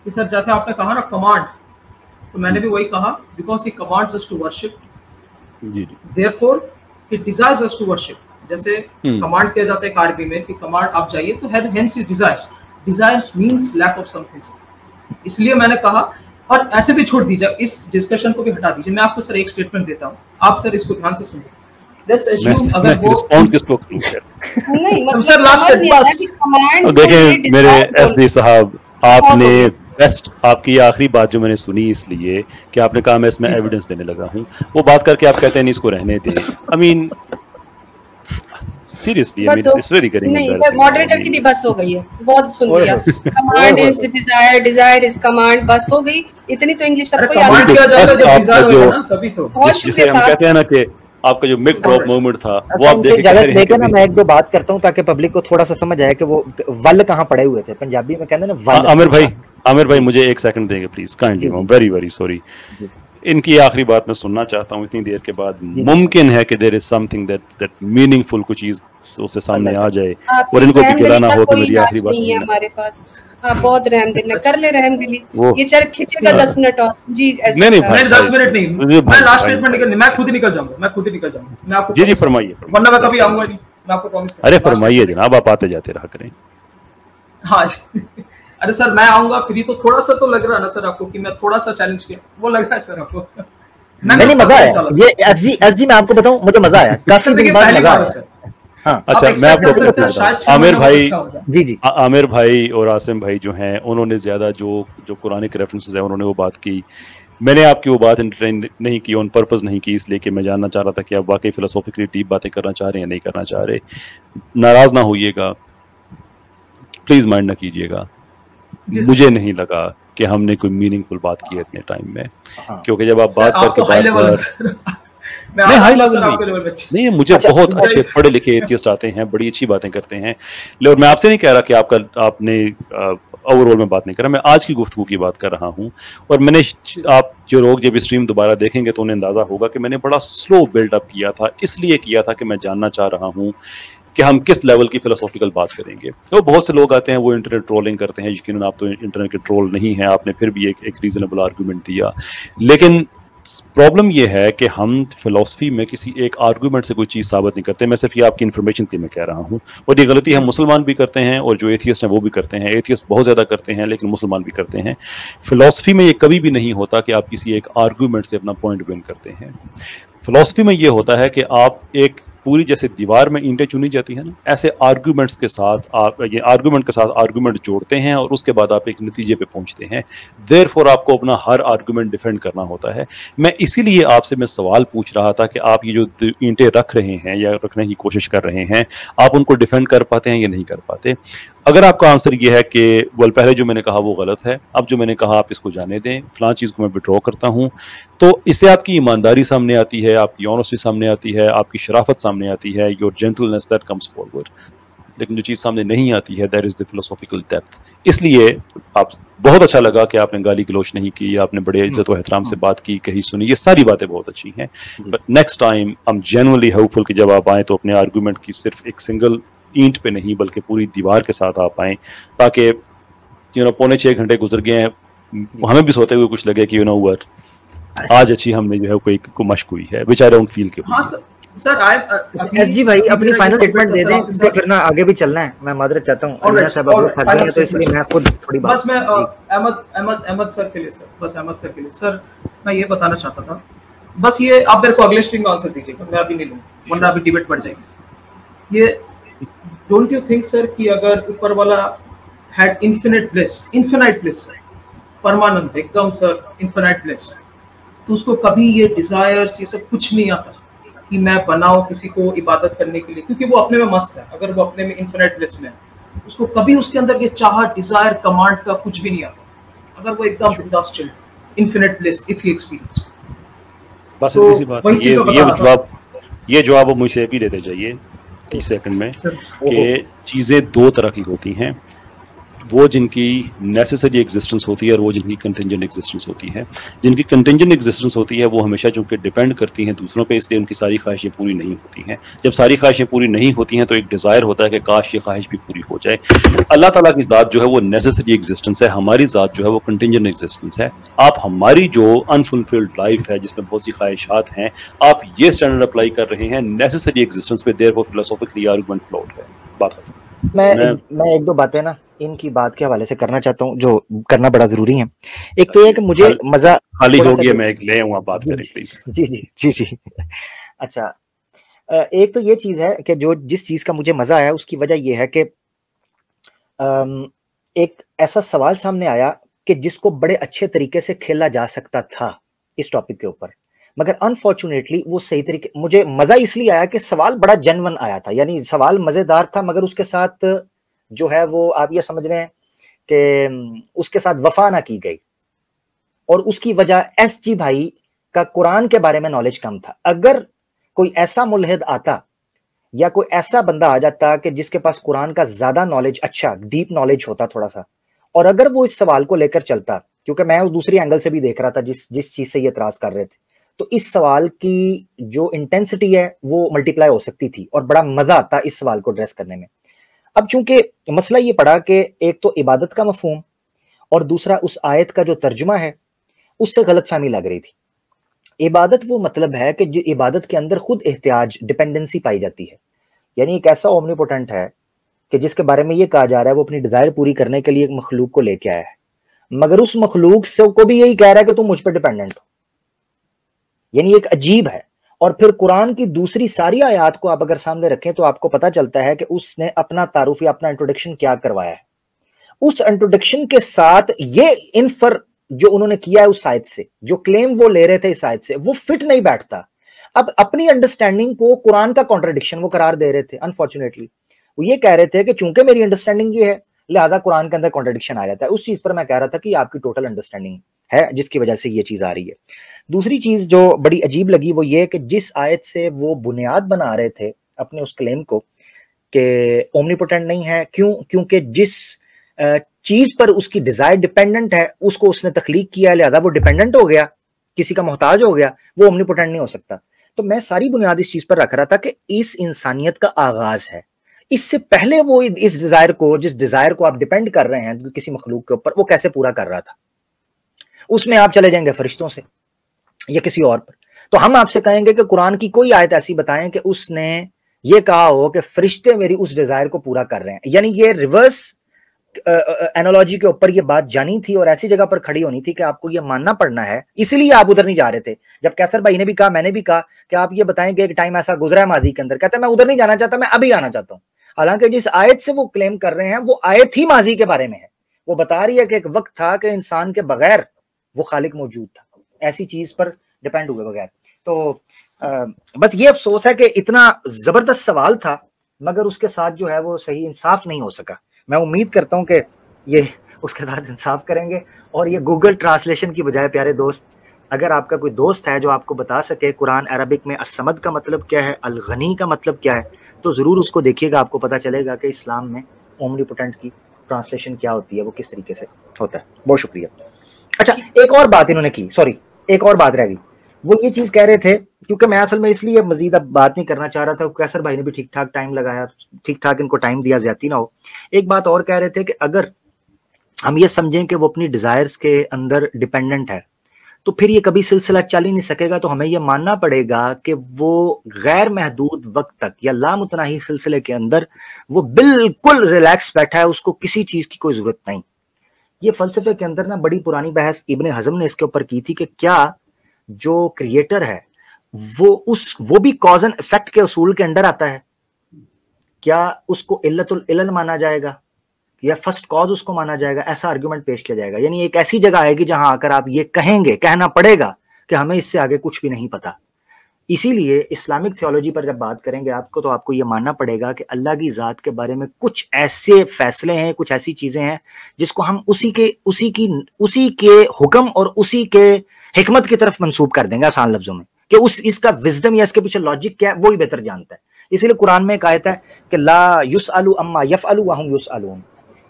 कि सर जैसे आपने कहा ना कमांड, तो मैंने भी वही कहा, because he commands us to worship, therefore he desires us to worship. जैसे कमांड किया जाता है अरबी में कि कमांड आप जाइए, तो hence he desires means lack of something. इसलिए मैंने कहा, और ऐसे भी छोड़ दीजिए, इस डिस्कशन को भी हटा दीजिए। मैं आपको सर एक स्टेटमेंट देता हूँ, आप सर इसको ध्यान से सुनिए। लेट्स अज्यूम अगर वो रिस्पॉन्ड किसको करूं नहीं, मतलब सर लास्ट देखिए मेरे एसडी साहब, आपने बेस्ट, आपकी आखिरी बात जो मैंने सुनी इसलिए कि आपने कहा मैं इसमें एविडेंस देने लगा हूं, वो बात करके आप कहते हैं नहीं इसको रहने दें। I mean seriously, I mean it's very caring. नहीं, मॉडरेटर की भी बस हो गई है, बहुत सुन लिया। Command is desire, desire is command, बस हो गई। इतनी तो इंग्लिश सबको याद है। जिसे हम कहते हैं ना कि आपका जो मिड ड्रॉप मोमेंट था वो आप देखे ना। मैं एक दो बात करता हूं ताकि पब्लिक को थोड़ा सा समझ आए कि वो वल कहां पड़े हुए थे। पंजाबी में कहते हैं ना वल। आमिर भाई मुझे एक सेकंड देंगे please, kindly, I am very very sorry. इनकी आखिरी बात मैं सुनना चाहता हूँ इतनी देर के बाद। मुमकिन है कि there is something that meaningful कुछ चीज उससे सामने आ जाए और इनको भी गिलाना हो तो मेरी आखिरी बात नहीं है हमारे पास। हाँ, बहुत रहमदिल कर ले रहमदिली। ये चल खींचेगा 10 मिनट और जी। नहीं नहीं भाई, 10 मिनट नहीं, मैं लास्ट स्टेटमेंट निकल, मैं खुद ही निकल जाऊंगा, मैं आपको जी फरमाइए, वरना मैं कभी आऊंगा नहीं, मैं आपको प्रॉमिस करता हूं। अरे फरमाइए जनाब, आप आते जाते रहा करें। हाँ अरे सर मैं आऊंगा फ्री, तो थोड़ा सा तो लग रहा है ना सर आपको कि मैं थोड़ा सा चैलेंज किया, वो लग रहा है सर आपको? नहीं मजा आया ये एसजी मैं आपको बताऊं, मुझे मजा आया, काफी दिन बाद मजा आया। हाँ अच्छा, मैं आपको आमिर भाई, जी आमिर भाई और आसिम भाई जो हैं उन्होंने ज्यादा जो कुरानिक रेफरेंसेस है उन्होंने वो बात की। मैंने आपकी वो बात एंटरटेन नहीं की, ऑन पर्पस नहीं की, इसलिए कि मैं जानना चाह रहा था कि आप वाकई फिलोसॉफिकली डीप बातें करना चाह रहे हैं नहीं करना चाह रहे। नाराज ना होइएगा, प्लीज माइंड ना कीजिएगा। मुझे नहीं लगा कि हमने कोई मीनिंगफुल बात की है इतने टाइम में, क्योंकि जब आप बात करके हाई लेवल नहीं, मुझे बहुत अच्छे पढ़े लिखे एथियस्ट आते हैं, बड़ी अच्छी बातें करते हैं। और मैं आपसे नहीं कह रहा कि आपने ओवरऑल में बात नहीं कर रहा, मैं आज की गुफ्तगू की बात कर रहा हूं। और मैंने, आप जो लोग जब स्ट्रीम दोबारा देखेंगे तो उन्हें अंदाजा होगा कि मैंने बड़ा स्लो बिल्डअप किया था, इसलिए किया था कि मैं जानना चाह रहा हूं कि हम किस लेवल की फिलोसॉफिकल बात करेंगे। तो बहुत से लोग आते हैं वो इंटरनेट ट्रोलिंग करते हैं, यकीनन आप तो इंटरनेट के ट्रोल नहीं है, आपने फिर भी एक रीजनेबल आर्गूमेंट दिया। लेकिन प्रॉब्लम ये है कि हम फिलोसफी में किसी एक आर्गूमेंट से कोई चीज़ साबित नहीं करते। मैं सिर्फ ये आपकी इन्फॉर्मेशन के लिए मैं कह रहा हूँ, और ये गलती हम मुसलमान भी करते हैं और जो एथियस्ट हैं वो भी करते हैं। एथियस्ट बहुत ज़्यादा करते हैं लेकिन मुसलमान भी करते हैं। फिलोसफी में ये कभी भी नहीं होता कि आप किसी एक आर्गूमेंट से अपना पॉइंट विन करते हैं। फिलोसफी में ये होता है कि आप एक पूरी, जैसे दीवार में ईंटें चुनी जाती है ना, ऐसे आर्गूमेंट्स के साथ आप ये आर्गूमेंट के साथ आर्गूमेंट जोड़ते हैं और उसके बाद आप एक नतीजे पे पहुंचते हैं। देयरफॉर आपको अपना हर आर्गूमेंट डिफेंड करना होता है। मैं इसीलिए आपसे मैं सवाल पूछ रहा था कि आप ये जो ईंटें रख रहे हैं या रखने की कोशिश कर रहे हैं, आप उनको डिफेंड कर पाते हैं या नहीं कर पाते। अगर आपका आंसर ये है कि पहले जो मैंने कहा वो गलत है, अब जो मैंने कहा आप इसको जाने दें, फलां चीज़ को मैं विड्रॉ करता हूं, तो इससे आपकी ईमानदारी सामने आती है, आपकी ऑनेस्टी सामने आती है, आपकी शराफत सामने आती है, your gentleness that comes forward. लेकिन जो चीज़ सामने नहीं आती है, that is the philosophical depth. इसलिए आप, बहुत अच्छा लगा कि आपने गाली गलोच नहीं की, आपने बड़े इज्जत और एहतराम से बात की, कही सुनी, ये सारी बातें बहुत अच्छी हैं। But next time I am genuinely hopeful कि जब आप आए तो अपने आर्गूमेंट की सिर्फ एक सिंगल ईंट पे नहीं बल्कि पूरी दीवार के साथ आप आए, ताकि 6.25 घंटे गुजर गए हैं, हमें भी सोते हुए कुछ लगे कि आज अच्छी हमने जो है कोई मश्क हुई है, व्हिच आई डोंट फील के। हाँ सर एसजी भाई अपनी फाइनल स्टेटमेंट दे दें, इससे फिर ना आगे भी चलना है। मैं माजरत चाहता हूं, अलीना साहब आप थक गए हैं तो इसलिए मैं खुद थोड़ी बात, बस मैं अहमद सर के लिए सर, बस अहमद सर के लिए सर मैं ये बताना चाहता था, बस ये आप मेरे को अगले स्ट्रीम में आंसर दीजिएगा, मैं अभी नहीं लूंगा वरना अभी डिबेट बढ़ जाएगी। ये डोंट यू थिंक सर कि अगर ऊपर वाला हैड इनफिनाइट ब्लिस परमानंद एकदम सर इनफिनाइट ब्लिस, तो उसको कभी ये डिजायर्स ये सब कुछ नहीं आता कि मैं बनाऊं किसी को इबादत करने के लिए, क्योंकि वो अपने में मस्त है। अगर वो अपने में इनफिनाइट ब्लिस में है, उसको कभी उसके अंदर ये चाहत, डिजायर, कमांड का कुछ भी नहीं आता। अगर वो एकदम बिंदास chill infinite bliss if he experience. बस इसी बात ये जवाब आप मुझसे भी देते जाइए 30 सेकंड में कि चीजें दो तरह की होती हैं, वो जिनकी नेसेसरी एग्जिस्टेंस होती है और वो जिनकी कंटिंजेंट एग्जिस्टेंस होती है। जिनकी कंटिंजेंट एग्जिस्टेंस होती है वो हमेशा चूंकि डिपेंड करती हैं दूसरों पे, इसलिए उनकी सारी ख्वाहिशें पूरी नहीं होती हैं। जब सारी ख्वाहिशें पूरी नहीं होती हैं तो एक डिज़ायर होता है कि काश ये ख्वाहिश भी पूरी हो जाए। अल्लाह ताला की ज़ात जो है वो नेसेसरी एग्जिस्टेंस है, हमारी ज़ात जो है वो कंटिंजेंट एग्जिस्टेंस है। आप हमारी जो अनफुलफिल्ड लाइफ है जिसमें बहुत सी ख्वाहिशात हैं, आप ये स्टैंडर्ड अप्लाई कर रहे हैं नेसेसरी एग्जिस्टेंस पे, देयरफॉर फिलोसॉफिकली आर्गुमेंट फ्लॉड है। बात खत्म। मैं एक दो बातें ना इनकी बात के हवाले से करना चाहता हूँ जो करना बड़ा जरूरी है। एक तो ये कि मुझे मजा खाली हो गया, मैं एक ले आऊँ, आप बात करें प्लीज। जी अच्छा, एक तो ये चीज है कि जो जिस चीज का मुझे मजा आया उसकी वजह ये है कि एक ऐसा सवाल सामने आया कि जिसको बड़े अच्छे तरीके से खेला जा सकता था इस टॉपिक के ऊपर, मगर अनफॉर्चुनेटली वो सही तरीके, मुझे मजा इसलिए आया कि सवाल बड़ा जेन्युइन आया था, यानी सवाल मजेदार था, मगर उसके साथ जो है वो आप ये समझ रहे हैं कि उसके साथ वफा ना की गई, और उसकी वजह एसजी भाई का कुरान के बारे में नॉलेज कम था। अगर कोई ऐसा मुल्हिद आता या कोई ऐसा बंदा आ जाता कि जिसके पास कुरान का ज्यादा नॉलेज, अच्छा डीप नॉलेज होता थोड़ा सा, और अगर वो इस सवाल को लेकर चलता क्योंकि मैं उस दूसरी एंगल से भी देख रहा था जिस चीज से ये एतराज कर रहे थे। तो इस सवाल की जो इंटेंसिटी है वो मल्टीप्लाई हो सकती थी और बड़ा मजा आता इस सवाल को एड्रेस करने में। अब चूंकि मसला ये पड़ा कि एक तो इबादत का मफहूम और दूसरा उस आयत का जो तर्जुमा है उससे गलतफहमी लग रही थी। इबादत वो मतलब है कि इबादत के अंदर खुद एहतियाज, डिपेंडेंसी पाई जाती है, यानी एक ऐसा ओमनीपोटेंट है कि जिसके बारे में ये कहा जा रहा है वो अपनी डिजायर पूरी करने के लिए एक मखलूक को लेके आया है, मगर उस मखलूक से को भी यही कह रहा है कि तुम मुझ पर डिपेंडेंट हो। यानी एक अजीब है। और फिर कुरान की दूसरी सारी आयात को आप अगर सामने रखें तो आपको पता चलता है कि उसने अपना तारुफ या अपना इंट्रोडक्शन क्या करवाया है। उस इंट्रोडक्शन के साथ ये इन्फर जो उन्होंने किया है उस आयत से, जो क्लेम वो ले रहे थे इस आयत से, वो फिट नहीं बैठता। अब अपनी अंडरस्टैंडिंग को कुरान का कॉन्ट्रडिक्शन वो करार दे रहे थे। अनफॉर्चुनेटली वो ये कह रहे थे कि चूंकि मेरी अंडरस्टैंडिंग ये है लिहाजा कुरान के अंदर कॉन्ट्रडिक्शन आ जाता है। उस चीज पर मैं कह रहा था कि आपकी टोटल अंडरस्टैंडिंग है जिसकी वजह से ये चीज आ रही है। दूसरी चीज जो बड़ी अजीब लगी वो ये कि जिस आयत से वो बुनियाद बना रहे थे अपने उस क्लेम को कि ओमनीपोटेंट नहीं है, क्योंकि जिस चीज पर उसकी डिजायर डिपेंडेंट है उसको उसने तख्लीक किया, लिहाजा वो डिपेंडेंट हो गया, किसी का मोहताज हो गया, वो ओमनीपोटेंट नहीं हो सकता। तो मैं सारी बुनियाद इस चीज पर रख रहा था कि इस इंसानियत का आगाज है। इससे पहले वो इस डिजायर को, जिस डिजायर को आप डिपेंड कर रहे हैं किसी मखलूक के ऊपर, वो कैसे पूरा कर रहा था। उसमें आप चले जाएंगे फरिश्तों से या किसी और पर। तो हम आपसे कहेंगे कि कुरान की कोई आयत ऐसी बताएं कि उसने ये कहा हो कि फरिश्ते मेरी उस डिजायर को पूरा कर रहे हैं। यानी ये रिवर्स एनालॉजी के ऊपर ये बात जानी थी और ऐसी जगह पर खड़ी होनी थी कि आपको ये मानना पड़ना है, इसीलिए आप उधर नहीं जा रहे थे। जब कैसर भाई ने भी कहा, मैंने भी कहा कि आप ये बताएंगे एक टाइम ऐसा गुजरा है माजी के अंदर, कहते हैं मैं उधर नहीं जाना चाहता, मैं अभी आना चाहता हूं। हालांकि जिस आयत से वो क्लेम कर रहे हैं वो आयत ही माजी के बारे में है। वो बता रही है कि एक वक्त था कि इंसान के बगैर वो खालिक मौजूद था, ऐसी चीज पर डिपेंड हुए बगैर। तो बस ये अफसोस है कि इतना जबरदस्त सवाल था मगर उसके साथ जो है वो सही इंसाफ नहीं हो सका। मैं उम्मीद करता हूं कि ये उसके साथ इंसाफ करेंगे। और ये गूगल ट्रांसलेशन की बजाय प्यारे दोस्त, अगर आपका कोई दोस्त है जो आपको बता सके कुरान अरबिक में असमद का मतलब क्या है, अल-गनी का मतलब क्या है, तो जरूर उसको देखिएगा, आपको पता चलेगा कि इस्लाम में ओमनीपोटेंट की ट्रांसलेशन क्या होती है, वो किस तरीके से होता है। बहुत शुक्रिया। अच्छा, एक और बात इन्होंने की, सॉरी एक और बात रह गई। वो ये चीज कह रहे थे, क्योंकि मैं असल में इसलिए मजीद अब बात नहीं करना चाह रहा था, कैसर भाई ने भी ठीक ठाक टाइम लगाया, ठीक ठाक इनको टाइम दिया, ज्यादा ना हो। एक बात और कह रहे थे कि अगर हम ये समझें कि वो अपनी डिजायर्स के अंदर डिपेंडेंट है तो फिर ये कभी सिलसिला चल ही नहीं सकेगा। तो हमें ये मानना पड़ेगा कि वो गैर महदूद वक्त तक या लामुतनाही सिलसिले के अंदर वो बिल्कुल रिलैक्स बैठा है, उसको किसी चीज की कोई जरूरत नहीं। ये फलसफे के अंदर ना बड़ी पुरानी बहस इब्ने हजम ने इसके ऊपर की थी कि क्या जो क्रिएटर है वो भी कॉज एंड इफेक्ट के उसूल के अंदर आता है, क्या उसको इल्लतुल इल्ल माना जाएगा या फर्स्ट कॉज उसको माना जाएगा, ऐसा आर्गुमेंट पेश किया जाएगा। यानी एक ऐसी जगह आएगी जहां आकर आप ये कहेंगे, कहना पड़ेगा कि हमें इससे आगे कुछ भी नहीं पता। इसीलिए इस्लामिक थियोलॉजी पर जब बात करेंगे आपको, तो आपको ये मानना पड़ेगा कि अल्लाह की ज़ात के बारे में कुछ ऐसे फैसले हैं, कुछ ऐसी चीजें हैं जिसको हम उसी के हुक्म और उसी के हिकमत की तरफ मंसूब कर देंगे आसान लफ्जों में, कि इसका विजडम या इसके पीछे लॉजिक क्या है वो ही बेहतर जानता है। इसीलिए कुरान में एक आयत है कि ला युसअलु अम्मा यफअलु वहुम युसअलून,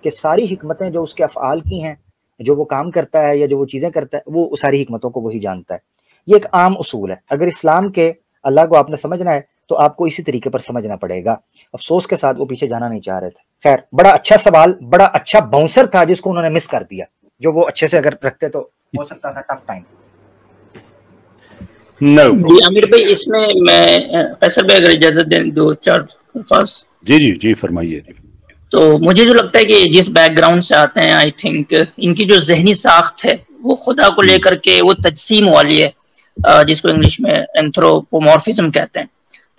कि सारी हिकमतें जो उसके अफ़आल की हैं, जो वो काम करता है या जो वो चीजें करता है, वो सारी हिकमतों को वही जानता है। ये एक आम उसूल है। अगर इस्लाम के अल्लाह को आपने समझना है तो आपको इसी तरीके पर समझना पड़ेगा। अफसोस के साथ वो पीछे जाना नहीं चाह रहे थे। खैर, बड़ा अच्छा सवाल, बड़ा अच्छा बाउंसर था जिसको उन्होंने मिस कर दिया, जो वो अच्छे से अगर रखते तो हो सकता था टफ टाइम। जी आमिर भाई, इसमें मैं कैसर भाई अगर इजाजत दें 2-4 अल्फाज। जी फरमाइए। तो मुझे जो लगता है कि जिस बैकग्राउंड से आते हैं, आई थिंक इनकी जो जहनी साख्त है वो खुदा को लेकर के वो तजसीम वाली है, जिसको इंग्लिश में एंथ्रोपोमॉर्फिज्म कहते हैं।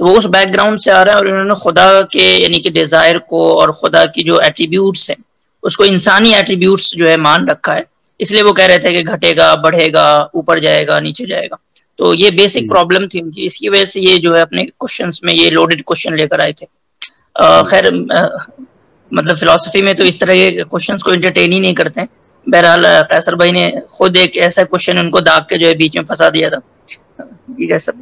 तो वो उस बैकग्राउंड से आ रहा है और इन्होंने खुदा के यानी कि डिजायर को और खुदा की जो एट्रीब्यूट्स हैं उसको इंसानी एट्रीब्यूट्स जो है मान रखा है। इसलिए वो कह रहे थे कि घटेगा, बढ़ेगा, ऊपर जाएगा, नीचे जाएगा। तो ये बेसिक प्रॉब्लम थी उनकी, इसकी वजह से ये जो है अपने क्वेश्चंस में ये लोडेड क्वेश्चन लेकर आए थे। खैर मतलब फिलॉसफी में तो इस तरह के क्वेश्चंस को एंटरटेन ही नहीं करते हैं। बहरहाल कैसर भाई ने खुद एक ऐसा क्वेश्चन उनको दाग के जो है बीच में फंसा दिया था। जी कैसर।